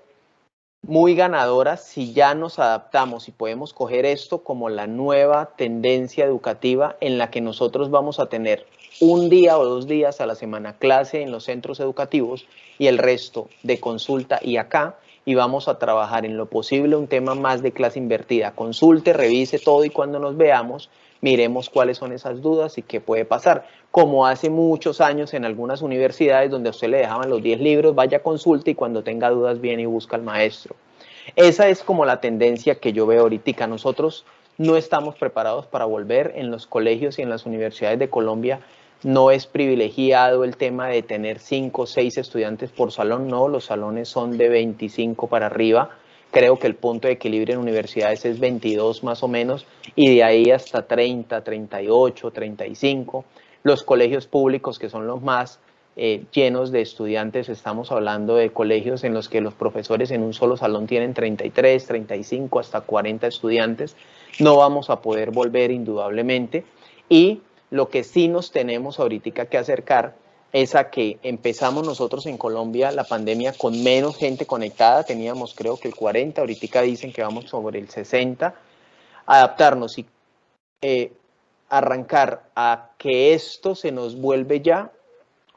muy ganadora si ya nos adaptamos y podemos coger esto como la nueva tendencia educativa en la que nosotros vamos a tener un día o 2 días a la semana clase en los centros educativos y el resto de consulta y acá, y vamos a trabajar en lo posible un tema más de clase invertida. Consulte, revise todo y cuando nos veamos, miremos cuáles son esas dudas y qué puede pasar. Como hace muchos años en algunas universidades donde a usted le dejaban los 10 libros, vaya, consulte y cuando tenga dudas viene y busca al maestro. Esa es como la tendencia que yo veo ahorita. Nosotros no estamos preparados para volver. En los colegios y en las universidades de Colombia no es privilegiado el tema de tener 5 o 6 estudiantes por salón, no, los salones son de 25 para arriba. Creo que el punto de equilibrio en universidades es 22 más o menos, y de ahí hasta 30, 38, 35. Los colegios públicos, que son los más llenos de estudiantes, estamos hablando de colegios en los que los profesores en un solo salón tienen 33, 35, hasta 40 estudiantes. No vamos a poder volver indudablemente, y lo que sí nos tenemos ahorita que acercar es a que empezamos nosotros en Colombia la pandemia con menos gente conectada, teníamos creo que el 40, ahorita dicen que vamos sobre el 60, adaptarnos y arrancar a que esto se nos vuelve ya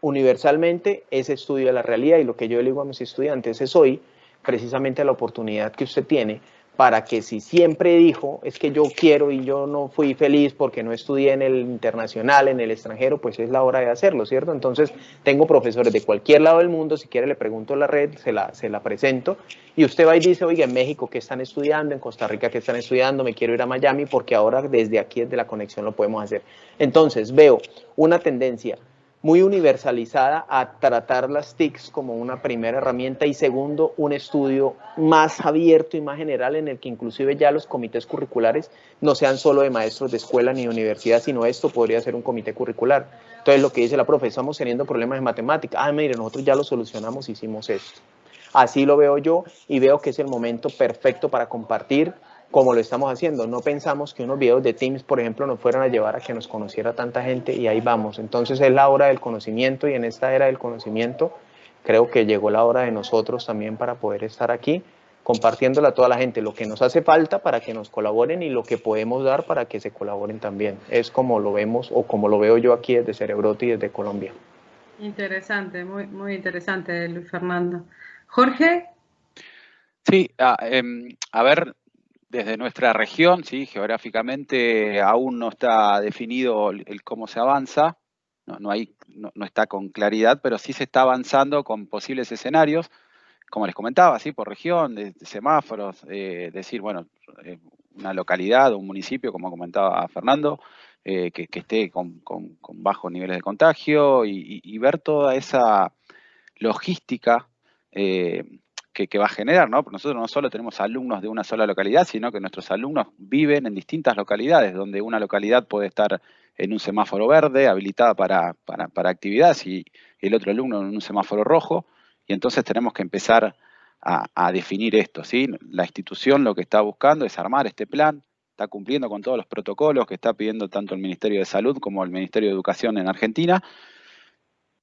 universalmente ese estudio de la realidad. Y lo que yo le digo a mis estudiantes es hoy precisamente la oportunidad que usted tiene para que, si siempre dijo es que yo quiero y yo no fui feliz porque no estudié en el internacional, en el extranjero, pues es la hora de hacerlo, ¿cierto? Entonces tengo profesores de cualquier lado del mundo, si quiere le pregunto en la red, se la presento, y usted va y dice, oiga, en México ¿qué están estudiando? En Costa Rica ¿qué están estudiando? Me quiero ir a Miami porque ahora desde aquí, desde la conexión lo podemos hacer. Entonces veo una tendencia muy universalizada a tratar las TICs como una primera herramienta, y segundo, un estudio más abierto y más general en el que inclusive ya los comités curriculares no sean solo de maestros de escuela ni de universidad, sino esto podría ser un comité curricular. Entonces lo que dice la profe, estamos teniendo problemas de matemática, mire, nosotros ya lo solucionamos, hicimos esto. Así lo veo yo, y veo que es el momento perfecto para compartir como lo estamos haciendo. No pensamos que unos videos de Teams, por ejemplo, nos fueran a llevar a que nos conociera tanta gente, y ahí vamos. Entonces es la hora del conocimiento, y en esta era del conocimiento creo que llegó la hora de nosotros también para poder estar aquí compartiéndola a toda la gente, lo que nos hace falta para que nos colaboren y lo que podemos dar para que se colaboren también. Es como lo vemos, o como lo veo yo aquí desde Cerebrote y desde Colombia. Interesante, muy, muy interesante, Luis Fernando. Jorge. Sí, a ver, desde nuestra región, sí, geográficamente aún no está definido el cómo se avanza, no está con claridad, pero sí se está avanzando con posibles escenarios, como les comentaba, sí, por región, de semáforos, decir, bueno, una localidad o un municipio, como comentaba Fernando, que esté con bajos niveles de contagio y ver toda esa logística que va a generar, ¿no? Porque nosotros no solo tenemos alumnos de una sola localidad, sino que nuestros alumnos viven en distintas localidades, donde una localidad puede estar en un semáforo verde, habilitada para actividades, y el otro alumno en un semáforo rojo, y entonces tenemos que empezar a definir esto, ¿sí? La institución lo que está buscando es armar este plan, está cumpliendo con todos los protocolos que está pidiendo tanto el Ministerio de Salud como el Ministerio de Educación en Argentina,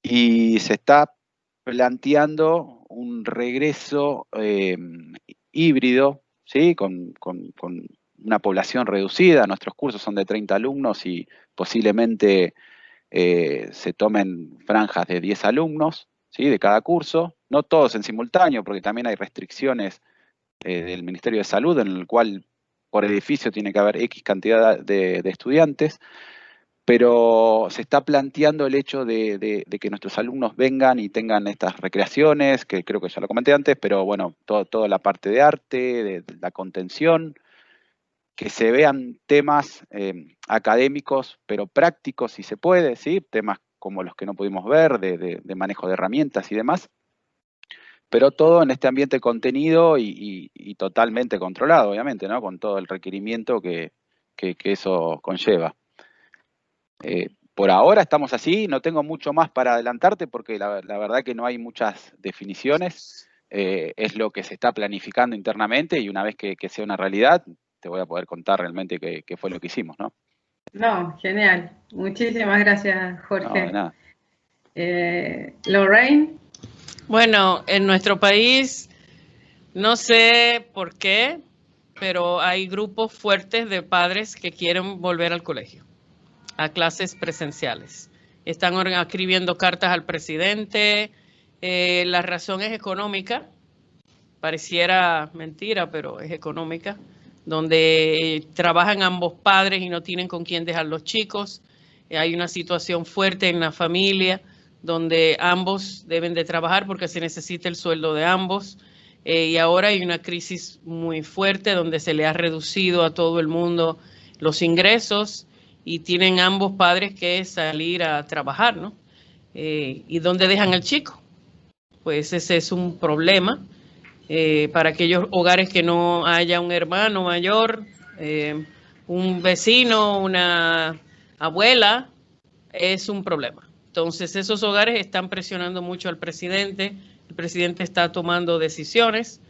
y se está planteando un regreso híbrido, ¿sí? Con una población reducida. Nuestros cursos son de 30 alumnos y posiblemente se tomen franjas de 10 alumnos, ¿sí? De cada curso, no todos en simultáneo, porque también hay restricciones del Ministerio de Salud, en el cual por edificio tiene que haber X cantidad de estudiantes, pero se está planteando el hecho de que nuestros alumnos vengan y tengan estas recreaciones, que creo que ya lo comenté antes, pero bueno, toda la parte de arte, de la contención, que se vean temas académicos, pero prácticos si se puede, ¿sí? Temas como los que no pudimos ver, de manejo de herramientas y demás, pero todo en este ambiente contenido y totalmente controlado, obviamente, ¿no? Con todo el requerimiento que eso conlleva. Por ahora estamos así, no tengo mucho más para adelantarte porque la verdad que no hay muchas definiciones, es lo que se está planificando internamente y una vez que sea una realidad te voy a poder contar realmente qué fue lo que hicimos, ¿no? No, genial. Muchísimas gracias, Jorge. No, de nada. Lorraine. Bueno, en nuestro país, no sé por qué, pero hay grupos fuertes de padres que quieren volver al colegio, a clases presenciales. Están escribiendo cartas al presidente. La razón es económica. Pareciera mentira, pero es económica. Donde trabajan ambos padres y no tienen con quién dejar los chicos. Hay una situación fuerte en la familia donde ambos deben de trabajar porque se necesita el sueldo de ambos. Y ahora hay una crisis muy fuerte donde se le ha reducido a todo el mundo los ingresos y tienen ambos padres que salir a trabajar, ¿no? ¿Y dónde dejan al chico? Pues ese es un problema. Para aquellos hogares que no haya un hermano mayor, un vecino, una abuela, es un problema. Entonces esos hogares están presionando mucho al presidente, el presidente está tomando decisiones,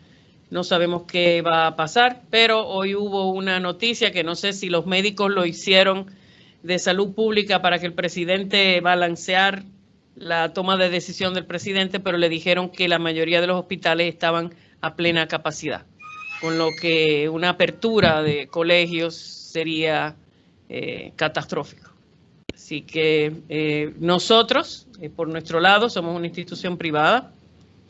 no sabemos qué va a pasar, pero hoy hubo una noticia que no sé si los médicos lo hicieron de salud pública para que el presidente balancear la toma de decisión del presidente, pero le dijeron que la mayoría de los hospitales estaban a plena capacidad, con lo que una apertura de colegios sería catastrófico. Así que nosotros, por nuestro lado, somos una institución privada,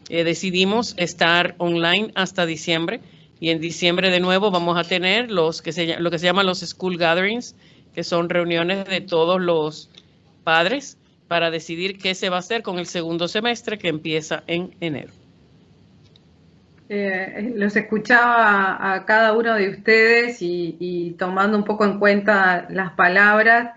decidimos estar online hasta diciembre, y en diciembre de nuevo vamos a tener lo que se llaman los school gatherings, que son reuniones de todos los padres para decidir qué se va a hacer con el segundo semestre que empieza en enero. Los escuchaba a cada uno de ustedes y tomando un poco en cuenta las palabras,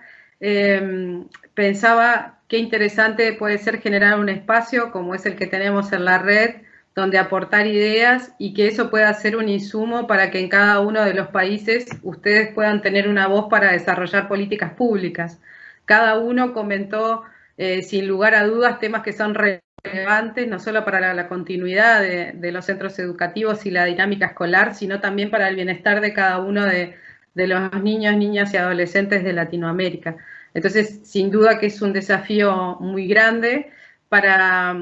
pensaba qué interesante puede ser generar un espacio como es el que tenemos en la red, donde aportar ideas y que eso pueda ser un insumo para que en cada uno de los países ustedes puedan tener una voz para desarrollar políticas públicas. Cada uno comentó sin lugar a dudas temas que son relevantes, no solo para la continuidad de los centros educativos y la dinámica escolar, sino también para el bienestar de cada uno de los niños, niñas y adolescentes de Latinoamérica. Entonces, sin duda que es un desafío muy grande para,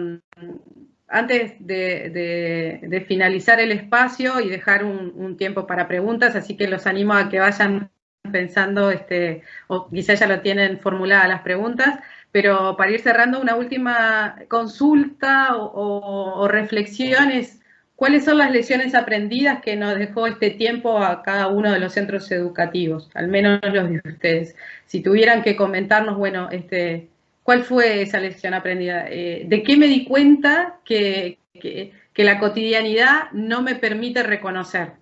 antes de finalizar el espacio y dejar un tiempo para preguntas, así que los animo a que vayan pensando, o quizás ya lo tienen formuladas las preguntas, pero para ir cerrando, una última consulta o reflexiones, ¿cuáles son las lecciones aprendidas que nos dejó este tiempo a cada uno de los centros educativos, al menos los de ustedes? Si tuvieran que comentarnos, bueno, ¿cuál fue esa lección aprendida? ¿De qué me di cuenta que la cotidianidad no me permite reconocer?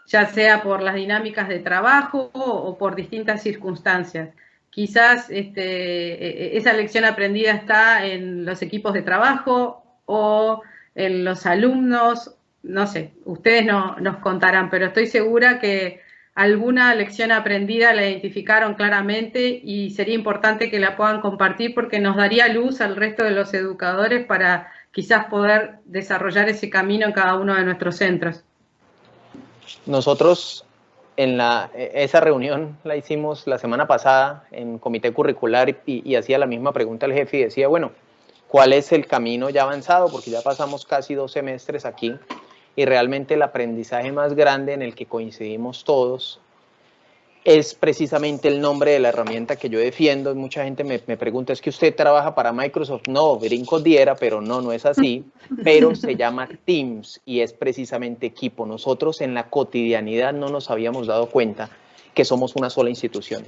ya sea por las dinámicas de trabajo o por distintas circunstancias. Quizás esa lección aprendida está en los equipos de trabajo o en los alumnos, no sé, ustedes nos contarán, pero estoy segura que alguna lección aprendida la identificaron claramente y sería importante que la puedan compartir porque nos daría luz al resto de los educadores para quizás poder desarrollar ese camino en cada uno de nuestros centros. Nosotros esa reunión la hicimos la semana pasada en comité curricular y hacía la misma pregunta al jefe y decía, bueno, ¿cuál es el camino ya avanzado? Porque ya pasamos casi 2 semestres aquí y realmente el aprendizaje más grande en el que coincidimos todos es precisamente el nombre de la herramienta que yo defiendo. Mucha gente me pregunta, ¿es que usted trabaja para Microsoft? No, brincos diera, pero no es así. Pero se llama Teams y es precisamente equipo. Nosotros en la cotidianidad no nos habíamos dado cuenta que somos una sola institución.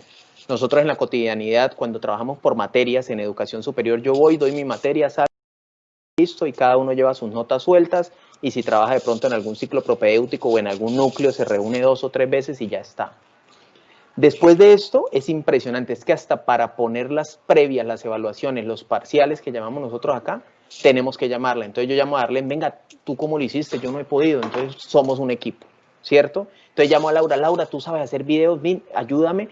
Nosotros en la cotidianidad, cuando trabajamos por materias en educación superior, yo voy, doy mi materia, salgo, listo, y cada uno lleva sus notas sueltas, y si trabaja de pronto en algún ciclo propedéutico o en algún núcleo, se reúne 2 o 3 veces y ya está. Después de esto, es impresionante, es que hasta para poner las previas, las evaluaciones, los parciales que llamamos nosotros acá, tenemos que llamarla. Entonces yo llamo a Darlene, venga, ¿tú cómo lo hiciste? Yo no he podido. Entonces somos un equipo, ¿cierto? Entonces llamo a Laura, Laura, tú sabes hacer videos, ven, ayúdame,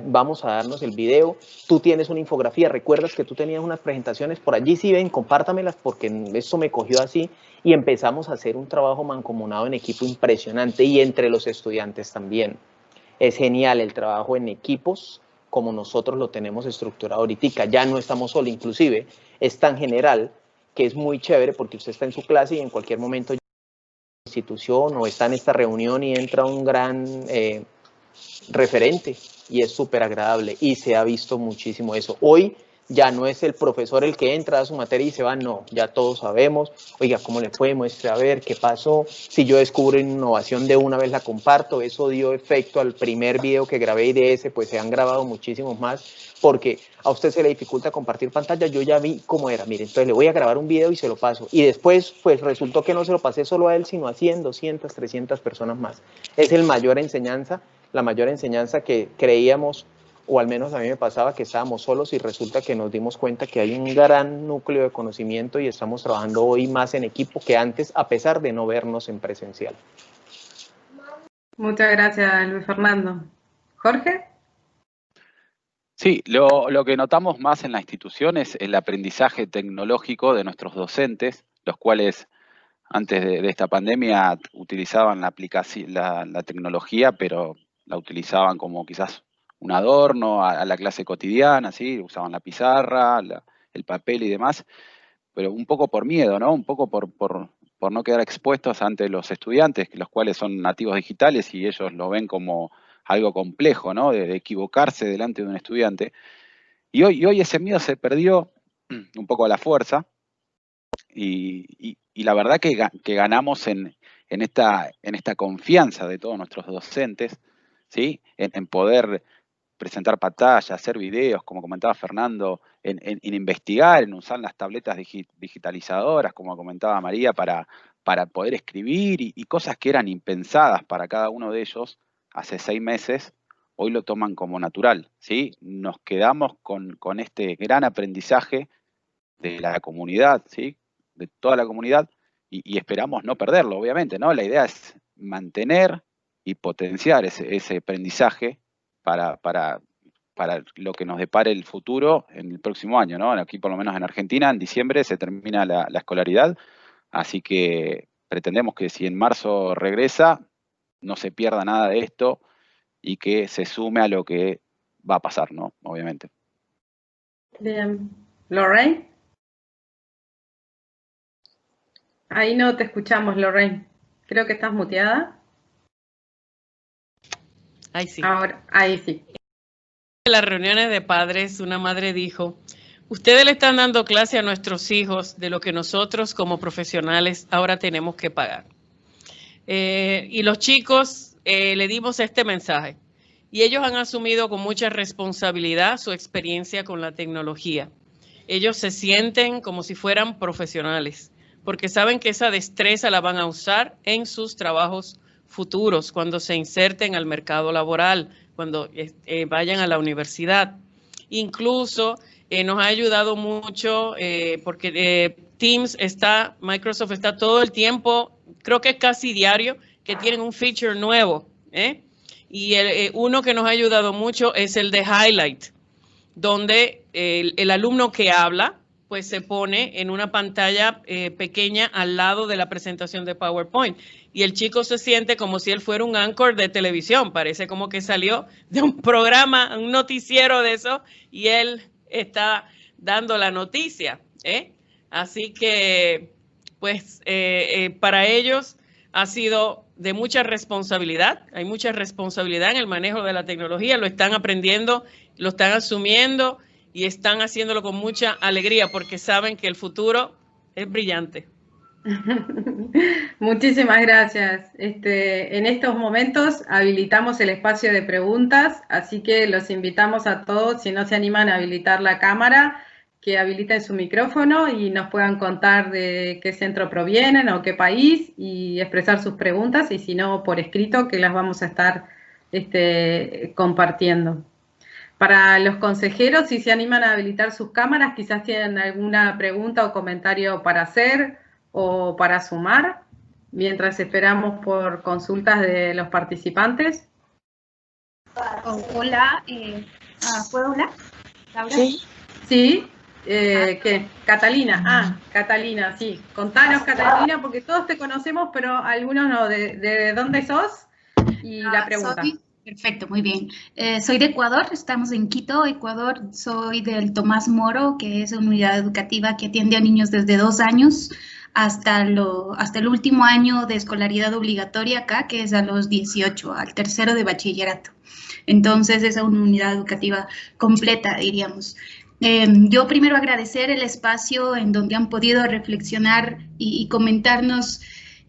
vamos a darnos el video. Tú tienes una infografía, ¿recuerdas que tú tenías unas presentaciones por allí? Sí, ven, compártamelas porque esto me cogió así. Y empezamos a hacer un trabajo mancomunado en equipo impresionante y entre los estudiantes también. Es genial el trabajo en equipos como nosotros lo tenemos estructurado ahorita. Ya no estamos solos, inclusive es tan general que es muy chévere porque usted está en su clase y en cualquier momento llega a la institución o está en esta reunión y entra un gran referente y es súper agradable y se ha visto muchísimo eso. Hoy ya no es el profesor el que entra a su materia y se va, no, ya todos sabemos, oiga, ¿cómo le fue? Muestre a ver qué pasó, si yo descubro una innovación de una vez la comparto, eso dio efecto al primer video que grabé y de ese pues se han grabado muchísimos más, porque a usted se le dificulta compartir pantalla, yo ya vi cómo era, mire, entonces le voy a grabar un video y se lo paso, y después pues resultó que no se lo pasé solo a él, sino a 100, 200, 300 personas más. Es la mayor enseñanza que creíamos, o al menos a mí me pasaba que estábamos solos y resulta que nos dimos cuenta que hay un gran núcleo de conocimiento y estamos trabajando hoy más en equipo que antes, a pesar de no vernos en presencial. Muchas gracias, Luis Fernando. ¿Jorge? Sí, lo que notamos más en la institución es el aprendizaje tecnológico de nuestros docentes, los cuales antes de esta pandemia utilizaban la tecnología, pero la utilizaban como quizás un adorno a la clase cotidiana, ¿sí? Usaban la pizarra, el papel y demás, pero un poco por miedo, ¿no? Un poco por no quedar expuestos ante los estudiantes, los cuales son nativos digitales y ellos lo ven como algo complejo, ¿no? De equivocarse delante de un estudiante. Y hoy ese miedo se perdió un poco a la fuerza y la verdad que ganamos en esta confianza de todos nuestros docentes, ¿sí? En poder presentar pantallas, hacer videos, como comentaba Fernando, en investigar, en usar las tabletas digitalizadoras, como comentaba María, para poder escribir y cosas que eran impensadas para cada uno de ellos hace 6 meses, hoy lo toman como natural, ¿sí? Nos quedamos con este gran aprendizaje de la comunidad, ¿sí? De toda la comunidad y esperamos no perderlo, obviamente, ¿no? La idea es mantener y potenciar ese aprendizaje para lo que nos depare el futuro en el próximo año, ¿no? Aquí, por lo menos en Argentina, en diciembre se termina la escolaridad, así que pretendemos que si en marzo regresa, no se pierda nada de esto y que se sume a lo que va a pasar, ¿no? Obviamente. Bien. ¿Lorraine? Ahí no te escuchamos, Lorraine. Creo que estás muteada. Ahí sí. Ahora, ahí sí. En las reuniones de padres, una madre dijo, ustedes le están dando clase a nuestros hijos de lo que nosotros como profesionales ahora tenemos que pagar. Y los chicos le dimos este mensaje y ellos han asumido con mucha responsabilidad su experiencia con la tecnología. Ellos se sienten como si fueran profesionales porque saben que esa destreza la van a usar en sus trabajos futuros cuando se inserten al mercado laboral, cuando vayan a la universidad. Incluso nos ha ayudado mucho porque Microsoft está todo el tiempo, creo que es casi diario, que tienen un feature nuevo. Y uno que nos ha ayudado mucho es el de Highlight, donde el alumno que habla, pues se pone en una pantalla pequeña al lado de la presentación de PowerPoint. Y el chico se siente como si él fuera un anchor de televisión. Parece como que salió de un programa, un noticiero de eso, y él está dando la noticia. Así que, pues, para ellos ha sido de mucha responsabilidad. Hay mucha responsabilidad en el manejo de la tecnología. Lo están aprendiendo, lo están asumiendo, y están haciéndolo con mucha alegría porque saben que el futuro es brillante. Muchísimas gracias. En estos momentos habilitamos el espacio de preguntas, así que los invitamos a todos, si no se animan a habilitar la cámara, que habiliten su micrófono y nos puedan contar de qué centro provienen o qué país y expresar sus preguntas, y si no, por escrito, que las vamos a estar compartiendo. Para los consejeros, si se animan a habilitar sus cámaras, quizás tienen alguna pregunta o comentario para hacer o para sumar, mientras esperamos por consultas de los participantes. Hola, ¿puedo hablar? ¿Laura? Sí. Sí, ¿qué? Catalina. Catalina, sí. Contanos, Catalina, porque todos te conocemos, pero algunos no. ¿De dónde sos? Y la pregunta. Perfecto, muy bien. Soy de Ecuador, estamos en Quito, Ecuador. Soy del Tomás Moro, que es una unidad educativa que atiende a niños desde 2 años hasta el último año de escolaridad obligatoria acá, que es a los 18, al tercero de bachillerato. Entonces es una unidad educativa completa, diríamos. Yo primero agradecer el espacio en donde han podido reflexionar y comentarnos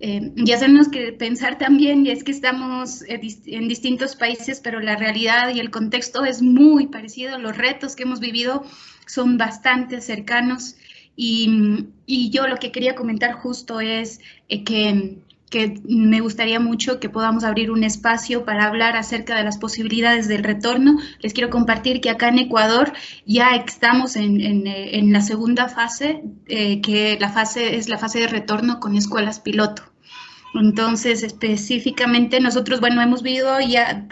y hacernos pensar también, y es que estamos en distintos países, pero la realidad y el contexto es muy parecido. Los retos que hemos vivido son bastante cercanos, y yo lo que quería comentar justo es que me gustaría mucho que podamos abrir un espacio para hablar acerca de las posibilidades del retorno. Les quiero compartir que acá en Ecuador ya estamos en la segunda fase, que es la fase de retorno con escuelas piloto. Entonces, específicamente nosotros, bueno, hemos vivido ya,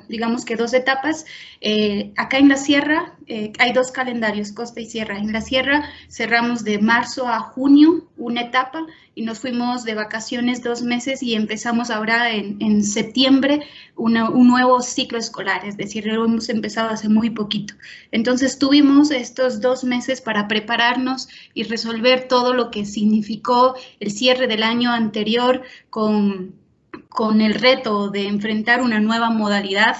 digamos que 2 etapas. Acá en la sierra hay 2 calendarios, costa y sierra. En la sierra cerramos de marzo a junio una etapa y nos fuimos de vacaciones 2 meses y empezamos ahora en septiembre un nuevo ciclo escolar, es decir, lo hemos empezado hace muy poquito. Entonces tuvimos estos 2 meses para prepararnos y resolver todo lo que significó el cierre del año anterior con el reto de enfrentar una nueva modalidad.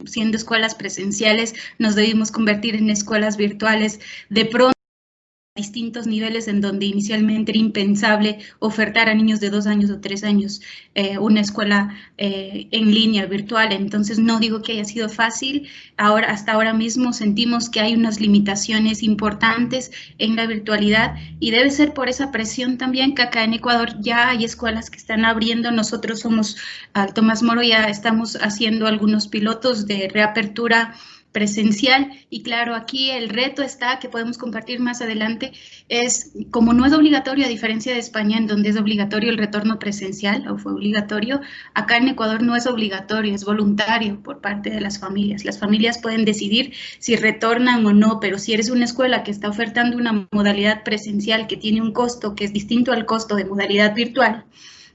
Siendo escuelas presenciales, nos debimos convertir en escuelas virtuales. De pronto, distintos niveles en donde inicialmente era impensable ofertar a niños de 2 años o 3 años una escuela en línea virtual. Entonces no digo que haya sido fácil. Hasta ahora mismo sentimos que hay unas limitaciones importantes en la virtualidad, y debe ser por esa presión también que acá en Ecuador ya hay escuelas que están abriendo. Nosotros al Tomás Moro ya estamos haciendo algunos pilotos de reapertura presencial, y claro, aquí el reto está, que podemos compartir más adelante, es como no es obligatorio, a diferencia de España, en donde es obligatorio el retorno presencial, o fue obligatorio, acá en Ecuador no es obligatorio, es voluntario por parte de las familias. Las familias pueden decidir si retornan o no, pero si eres una escuela que está ofertando una modalidad presencial que tiene un costo que es distinto al costo de modalidad virtual,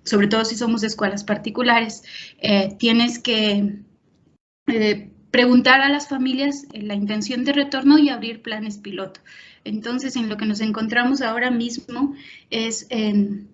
sobre todo si somos escuelas particulares, tienes que preguntar a las familias la intención de retorno y abrir planes piloto. Entonces, en lo que nos encontramos ahora mismo es en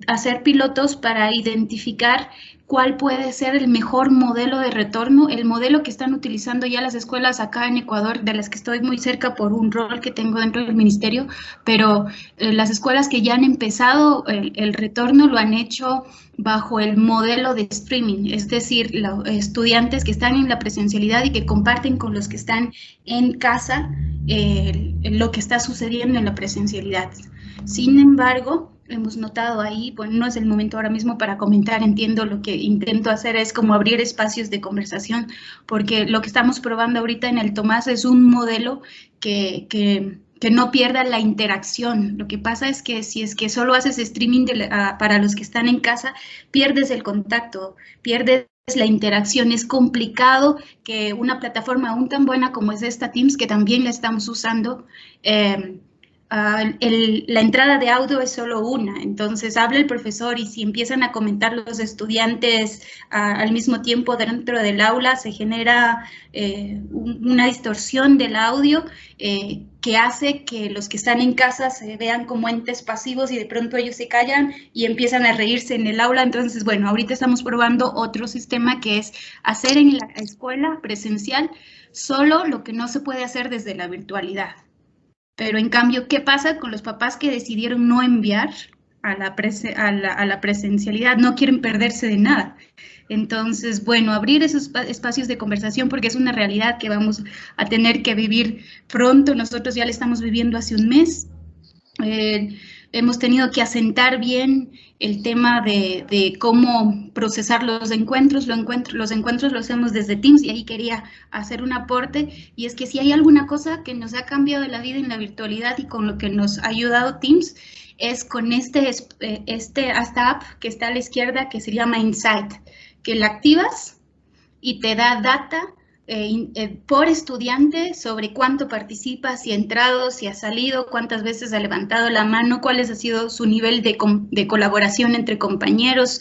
hacer pilotos para identificar cuál puede ser el mejor modelo de retorno, el modelo que están utilizando ya las escuelas acá en Ecuador, de las que estoy muy cerca por un rol que tengo dentro del ministerio, pero las escuelas que ya han empezado el retorno lo han hecho bajo el modelo de streaming, es decir, los estudiantes que están en la presencialidad y que comparten con los que están en casa lo que está sucediendo en la presencialidad. Sin embargo, hemos notado ahí, bueno, no es el momento ahora mismo para comentar, entiendo, lo que intento hacer es como abrir espacios de conversación, porque lo que estamos probando ahorita en el Tomás es un modelo que no pierda la interacción. Lo que pasa es que si es que solo haces streaming para los que están en casa, pierdes el contacto, pierdes la interacción. Es complicado que una plataforma aún tan buena como es esta Teams, que también la estamos usando, la entrada de audio es solo una, entonces habla el profesor y si empiezan a comentar los estudiantes al mismo tiempo dentro del aula, se genera una distorsión del audio que hace que los que están en casa se vean como entes pasivos y de pronto ellos se callan y empiezan a reírse en el aula. Entonces, bueno, ahorita estamos probando otro sistema que es hacer en la escuela presencial solo lo que no se puede hacer desde la virtualidad. Pero en cambio, ¿qué pasa con los papás que decidieron no enviar a la presencialidad? No quieren perderse de nada. Entonces, bueno, abrir esos espacios de conversación porque es una realidad que vamos a tener que vivir pronto. Nosotros ya la estamos viviendo hace un mes. Hemos tenido que asentar bien el tema de cómo procesar los encuentros. Los encuentros los hacemos desde Teams y ahí quería hacer un aporte. Y es que si hay alguna cosa que nos ha cambiado la vida en la virtualidad y con lo que nos ha ayudado Teams, es con esta app que está a la izquierda que se llama Insight, que la activas y te da data por estudiante sobre cuánto participa, si ha entrado, si ha salido, cuántas veces ha levantado la mano, cuál ha sido su nivel de colaboración entre compañeros.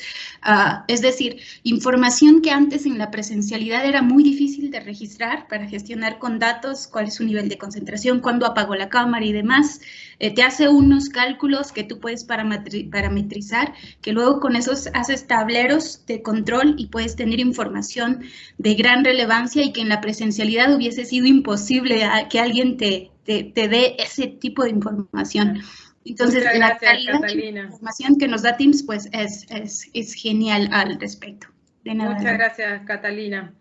Es decir, información que antes en la presencialidad era muy difícil de registrar para gestionar con datos, cuál es su nivel de concentración, cuándo apagó la cámara y demás. Te hace unos cálculos que tú puedes parametrizar, que luego con esos haces tableros de control y puedes tener información de gran relevancia y que en la presencialidad hubiese sido imposible que alguien te dé ese tipo de información. Entonces, la calidad de información que nos da Teams pues es genial al respecto. De nada. Muchas gracias, Catalina.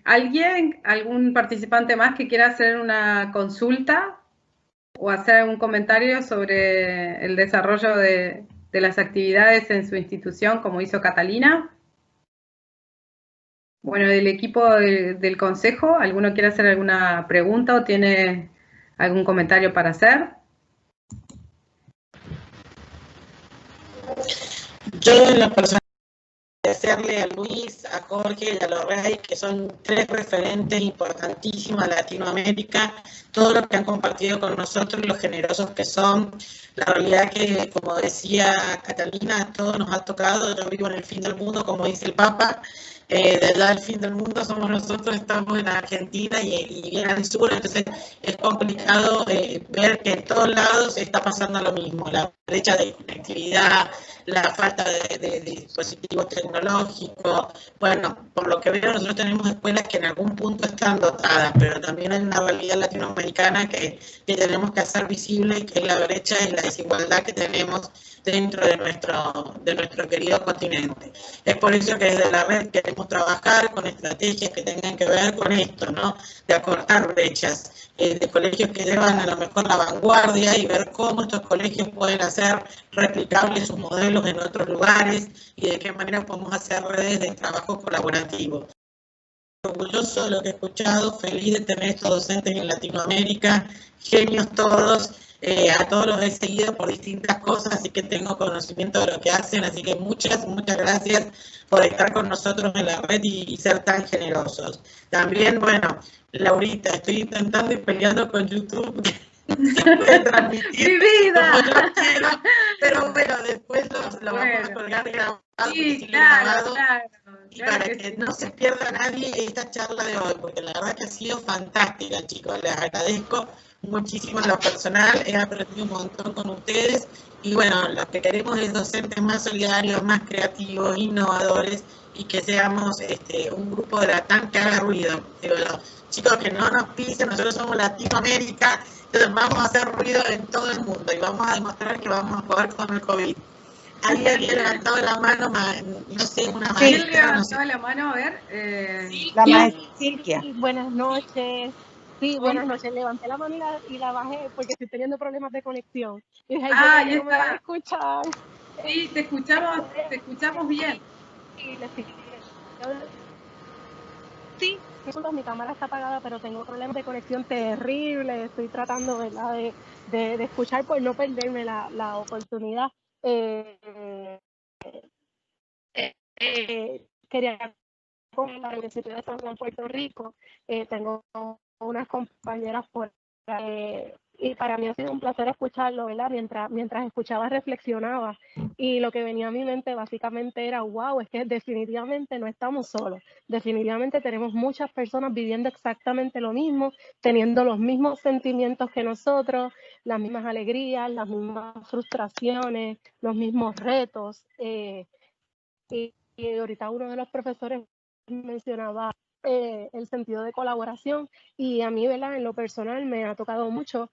¿Algún participante más que quiera hacer una consulta o hacer algún comentario sobre el desarrollo de las actividades en su institución, como hizo Catalina? Bueno, del equipo del consejo, ¿alguno quiere hacer alguna pregunta o tiene algún comentario para hacer? Yo en la persona agradecerle a Luis, a Jorge y a Lorray, que son tres referentes importantísimos a Latinoamérica, todo lo que han compartido con nosotros, lo generosos que son. La realidad que, como decía Catalina, a todos nos ha tocado. Yo vivo en el fin del mundo, como dice el Papa. De allá del fin del mundo somos nosotros, estamos en Argentina y bien al sur, entonces es complicado ver que en todos lados está pasando lo mismo, la brecha de conectividad, la falta de dispositivos tecnológicos. Bueno, por lo que veo nosotros tenemos escuelas que en algún punto están dotadas, pero también hay una realidad latinoamericana que tenemos que hacer visible, que es la brecha y la desigualdad que tenemos dentro de nuestro querido continente. Es por eso que desde la red queremos trabajar con estrategias que tengan que ver con esto, ¿no? De acortar brechas, de colegios que llevan a lo mejor la vanguardia y ver cómo estos colegios pueden hacer replicables sus modelos en otros lugares y de qué manera podemos hacer redes de trabajo colaborativo. Orgulloso de lo que he escuchado, feliz de tener estos docentes en Latinoamérica, genios todos. A todos los he seguido por distintas cosas, así que tengo conocimiento de lo que hacen, así que muchas gracias por estar con nosotros en la red y ser tan generosos. También, bueno, Laurita, estoy intentando y peleando con YouTube de transmitir ¡Mi vida! como yo quiero, pero bueno, después lo vamos a colgar grabado, sí, claro, y para que no se pierda nadie esta charla de hoy, porque la verdad que ha sido fantástica, chicos, les agradezco muchísimo en lo personal, he aprendido un montón con ustedes y bueno, lo que queremos es docentes más solidarios, más creativos, innovadores y que seamos un grupo de la TAM que haga ruido. Digo, los chicos que no nos pisen, nosotros somos Latinoamérica, entonces vamos a hacer ruido en todo el mundo y vamos a demostrar que vamos a poder con el COVID. ¿Alguien había levantado la mano? No sé, una maestra. ¿Quién levantó la mano? A ver. La maestra Silvia. Buenas noches. Sí, buenas noches. Levanté la mano y la bajé porque estoy teniendo problemas de conexión. Y dije, ahí no me van a está. escuchar. Sí, te escuchamos bien. Y les pido, sí, mi cámara está apagada, pero tengo problemas de conexión terribles. Estoy tratando, ¿verdad?, de escuchar por no perderme la oportunidad. Quería con la Universidad de San Juan, Puerto Rico. Tengo unas compañeras por y para mí ha sido un placer escucharlo, ¿verdad? Mientras escuchaba, reflexionaba, y lo que venía a mi mente básicamente era, wow, es que definitivamente no estamos solos, definitivamente tenemos muchas personas viviendo exactamente lo mismo, teniendo los mismos sentimientos que nosotros, las mismas alegrías, las mismas frustraciones, los mismos retos, y ahorita uno de los profesores mencionaba el sentido de colaboración, y a mí, ¿verdad?, en lo personal me ha tocado mucho,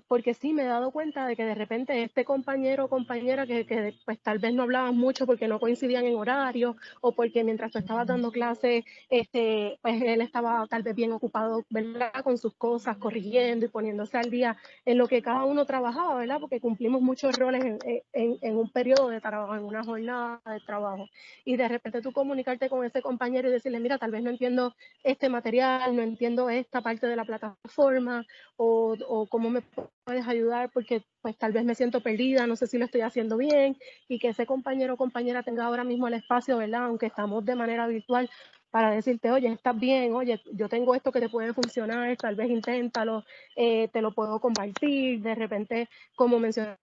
porque sí me he dado cuenta de que de repente este compañero o compañera que pues tal vez no hablaban mucho porque no coincidían en horarios, o porque mientras tú estabas dando clases, pues él estaba tal vez bien ocupado, ¿verdad?, con sus cosas, corrigiendo y poniéndose al día en lo que cada uno trabajaba, ¿verdad?, porque cumplimos muchos roles en un periodo de trabajo, en una jornada de trabajo. Y de repente tú comunicarte con ese compañero y decirle, mira, tal vez no entiendo este material, no entiendo esta parte de la plataforma, o cómo me puedes ayudar porque pues tal vez me siento perdida, no sé si lo estoy haciendo bien, y que ese compañero o compañera tenga ahora mismo el espacio, ¿verdad?, aunque estamos de manera virtual, para decirte, oye, estás bien, oye, yo tengo esto que te puede funcionar, tal vez inténtalo, te lo puedo compartir. De repente, como mencionaba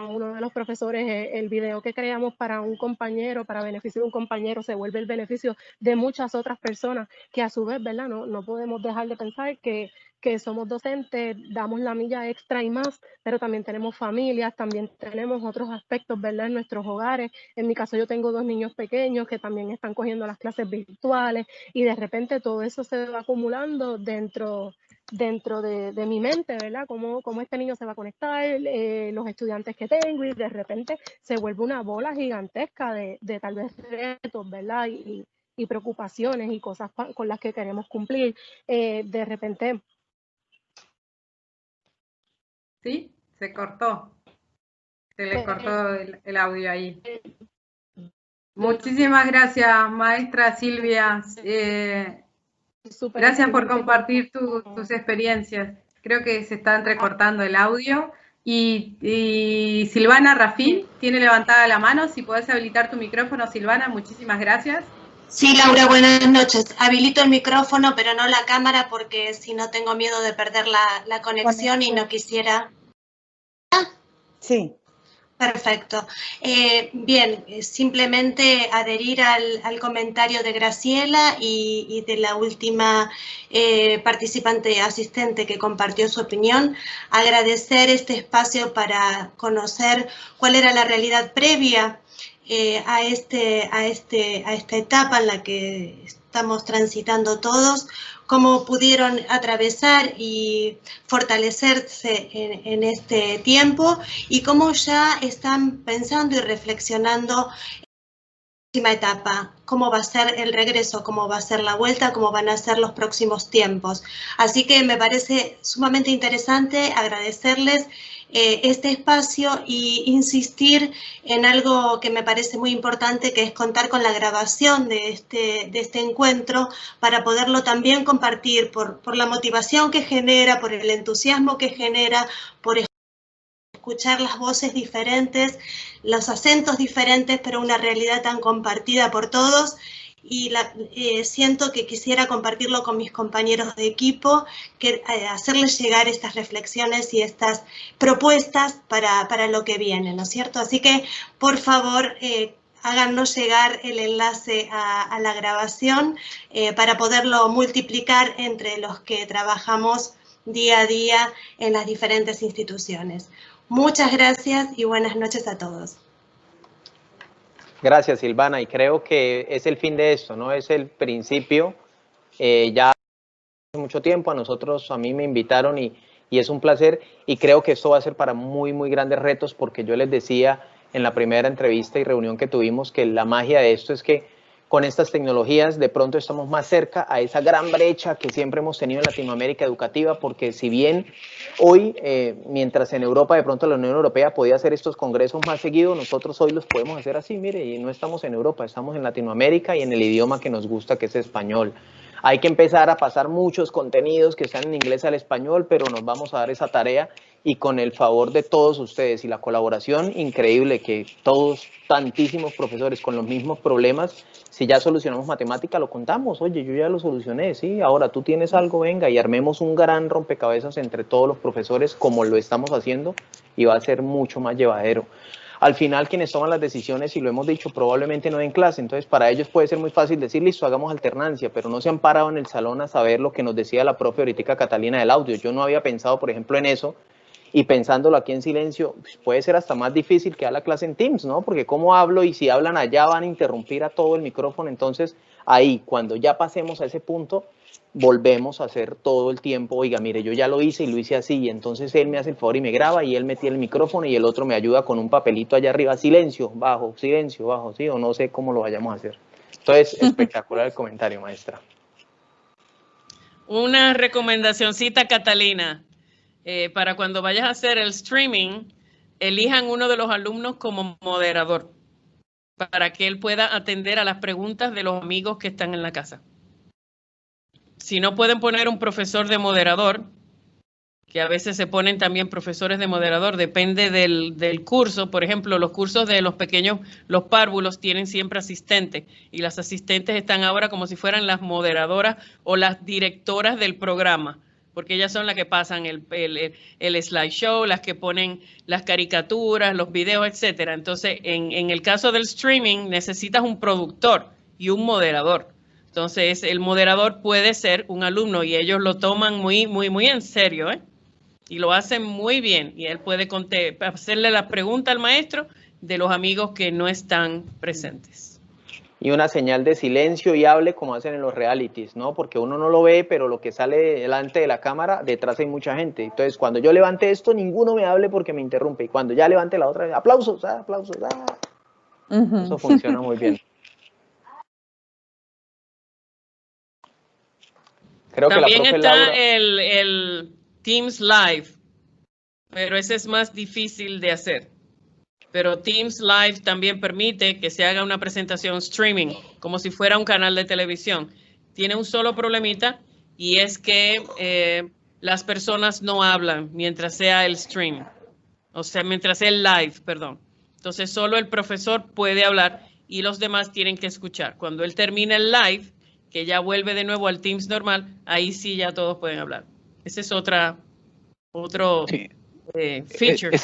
uno de los profesores, el video que creamos para un compañero, para beneficio de un compañero, se vuelve el beneficio de muchas otras personas, que a su vez, ¿verdad?, no podemos dejar de pensar que somos docentes, damos la milla extra y más, pero también tenemos familias, también tenemos otros aspectos, ¿verdad?, en nuestros hogares. En mi caso yo tengo 2 niños pequeños que también están cogiendo las clases virtuales, y de repente todo eso se va acumulando dentro de mi mente, ¿verdad?, cómo este niño se va a conectar, los estudiantes que tengo, y de repente se vuelve una bola gigantesca de tal vez retos, ¿verdad?, y preocupaciones y cosas con las que queremos cumplir. De repente... ¿Sí? Se cortó. Se le cortó el audio ahí. Muchísimas gracias, maestra Silvia. Gracias por compartir tus experiencias. Creo que se está entrecortando el audio. Y Silvana Rafín tiene levantada la mano. Si podés habilitar tu micrófono, Silvana, muchísimas gracias. Sí, Laura, buenas noches. Habilito el micrófono, pero no la cámara, porque si no tengo miedo de perder la conexión y no quisiera... Sí. Perfecto. Bien, simplemente adherir al comentario de Graciela y de la última participante asistente que compartió su opinión. Agradecer este espacio para conocer cuál era la realidad previa a esta etapa en la que estamos transitando todos, cómo pudieron atravesar y fortalecerse en este tiempo, y cómo ya están pensando y reflexionando en la próxima etapa, cómo va a ser el regreso, cómo va a ser la vuelta, cómo van a ser los próximos tiempos. Así que me parece sumamente interesante agradecerles este espacio y insistir en algo que me parece muy importante, que es contar con la grabación de este encuentro para poderlo también compartir por la motivación que genera, por el entusiasmo que genera, por escuchar las voces diferentes, los acentos diferentes, pero una realidad tan compartida por todos. Y siento que quisiera compartirlo con mis compañeros de equipo, que hacerles llegar estas reflexiones y estas propuestas para lo que viene, ¿no es cierto? Así que, por favor, háganos llegar el enlace a la grabación para poderlo multiplicar entre los que trabajamos día a día en las diferentes instituciones. Muchas gracias y buenas noches a todos. Gracias, Silvana, y creo que es el fin de esto, ¿no? Es el principio. Ya hace mucho tiempo a mí me invitaron y es un placer, y creo que esto va a ser para muy, muy grandes retos, porque yo les decía en la primera entrevista y reunión que tuvimos que la magia de esto es que con estas tecnologías de pronto estamos más cerca a esa gran brecha que siempre hemos tenido en Latinoamérica educativa, porque si bien hoy, mientras en Europa de pronto la Unión Europea podía hacer estos congresos más seguidos, nosotros hoy los podemos hacer así, mire, y no estamos en Europa, estamos en Latinoamérica y en el idioma que nos gusta, que es español. Hay que empezar a pasar muchos contenidos que están en inglés al español, pero nos vamos a dar esa tarea y con el favor de todos ustedes y la colaboración increíble que todos, tantísimos profesores con los mismos problemas, si ya solucionamos matemática, lo contamos, oye, yo ya lo solucioné, sí, ahora tú tienes algo, venga, y armemos un gran rompecabezas entre todos los profesores como lo estamos haciendo y va a ser mucho más llevadero. Al final, quienes toman las decisiones, y lo hemos dicho, probablemente no den clase, entonces para ellos puede ser muy fácil decir, listo, hagamos alternancia, pero no se han parado en el salón a saber lo que nos decía la profe ahorita Catalina del audio. Yo no había pensado, por ejemplo, en eso, y pensándolo aquí en silencio, pues puede ser hasta más difícil que dar la clase en Teams, ¿no? Porque cómo hablo y si hablan allá van a interrumpir a todo el micrófono, entonces ahí, cuando ya pasemos a ese punto, volvemos a hacer todo el tiempo, oiga, mire, yo ya lo hice y lo hice así, y entonces él me hace el favor y me graba, y él me tiene el micrófono y el otro me ayuda con un papelito allá arriba, silencio, bajo, ¿sí? O no sé cómo lo vayamos a hacer. Entonces, espectacular el comentario, maestra. Una recomendacioncita, Catalina. Para cuando vayas a hacer el streaming, elijan uno de los alumnos como moderador para que él pueda atender a las preguntas de los amigos que están en la casa. Si no pueden poner un profesor de moderador, que a veces se ponen también profesores de moderador, depende del curso. Por ejemplo, los cursos de los pequeños, los párvulos tienen siempre asistentes y las asistentes están ahora como si fueran las moderadoras o las directoras del programa, porque ellas son las que pasan el slideshow, las que ponen las caricaturas, los videos, etcétera. Entonces, en el caso del streaming, necesitas un productor y un moderador. Entonces, el moderador puede ser un alumno y ellos lo toman muy en serio, ¿eh? Y lo hacen muy bien. Y él puede hacerle la pregunta al maestro de los amigos que no están presentes. Y una señal de silencio y hable como hacen en los realities, ¿no? Porque uno no lo ve, pero lo que sale delante de la cámara, detrás hay mucha gente. Entonces, cuando yo levante esto, ninguno me hable porque me interrumpe. Y cuando ya levante la otra, aplausos, aplausos. Eso funciona muy bien. Creo también que la profe está Laura... el Teams Live, pero ese es más difícil de hacer. Pero Teams Live también permite que se haga una presentación streaming, como si fuera un canal de televisión. Tiene un solo problemita y es que las personas no hablan mientras sea el stream, o sea, mientras sea el live, perdón. Entonces solo el profesor puede hablar y los demás tienen que escuchar. Cuando él termina el live, que ya vuelve de nuevo al Teams normal, ahí sí ya todos pueden hablar. Ese es otro sí. Feature.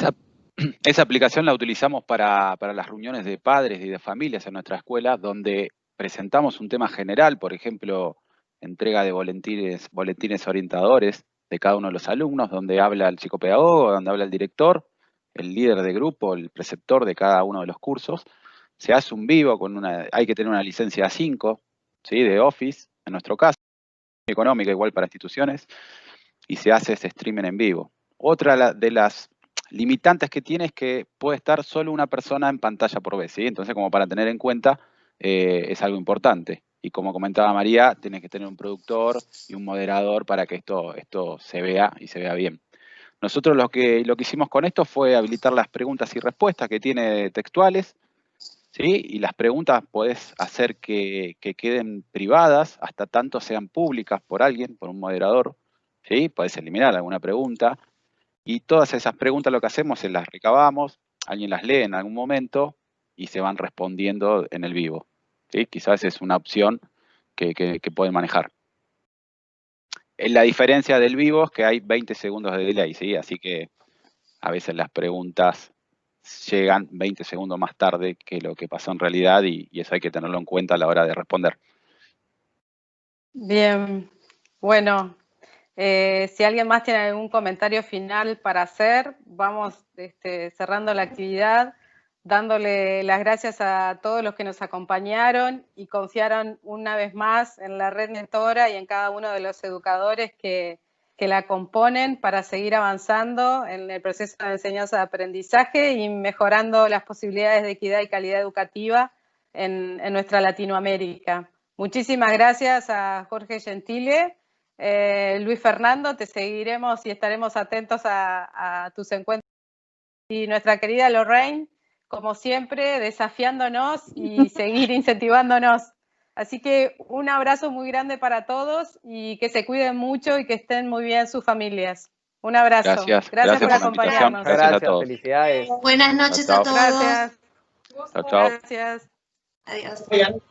Esa aplicación la utilizamos para las reuniones de padres y de familias en nuestra escuela, donde presentamos un tema general, por ejemplo, entrega de boletines orientadores de cada uno de los alumnos, donde habla el psicopedagogo, donde habla el director, el líder de grupo, el preceptor de cada uno de los cursos. Se hace un vivo, hay que tener una licencia A5, ¿sí? De Office, en nuestro caso, económica igual para instituciones, y se hace ese streaming en vivo. Otra de las limitantes que tiene es que puede estar solo una persona en pantalla por vez, ¿sí? Entonces, como para tener en cuenta, es algo importante. Y como comentaba María, tienes que tener un productor y un moderador para que esto se vea y se vea bien. Nosotros lo que hicimos con esto fue habilitar las preguntas y respuestas que tiene textuales, ¿sí? Y las preguntas podés hacer que queden privadas hasta tanto sean públicas por alguien, por un moderador, ¿sí? Podés eliminar alguna pregunta. Y todas esas preguntas lo que hacemos es las recabamos, alguien las lee en algún momento y se van respondiendo en el vivo, ¿sí? Quizás es una opción que pueden manejar. La diferencia del vivo es que hay 20 segundos de delay, ¿sí? Así que a veces las preguntas llegan 20 segundos más tarde que lo que pasó en realidad y eso hay que tenerlo en cuenta a la hora de responder. Bien, bueno. Si alguien más tiene algún comentario final para hacer, vamos cerrando la actividad, dándole las gracias a todos los que nos acompañaron y confiaron una vez más en la red mentora y en cada uno de los educadores que la componen para seguir avanzando en el proceso de enseñanza-aprendizaje y mejorando las posibilidades de equidad y calidad educativa en nuestra Latinoamérica. Muchísimas gracias a Jorge Gentile. Luis Fernando, te seguiremos y estaremos atentos a tus encuentros. Y nuestra querida Lorraine, como siempre, desafiándonos y seguir incentivándonos. Así que un abrazo muy grande para todos y que se cuiden mucho y que estén muy bien sus familias. Un abrazo. Gracias por acompañarnos. Gracias a todos. Felicidades. Buenas noches a todos. Gracias. Chao, chao. Gracias. Adiós.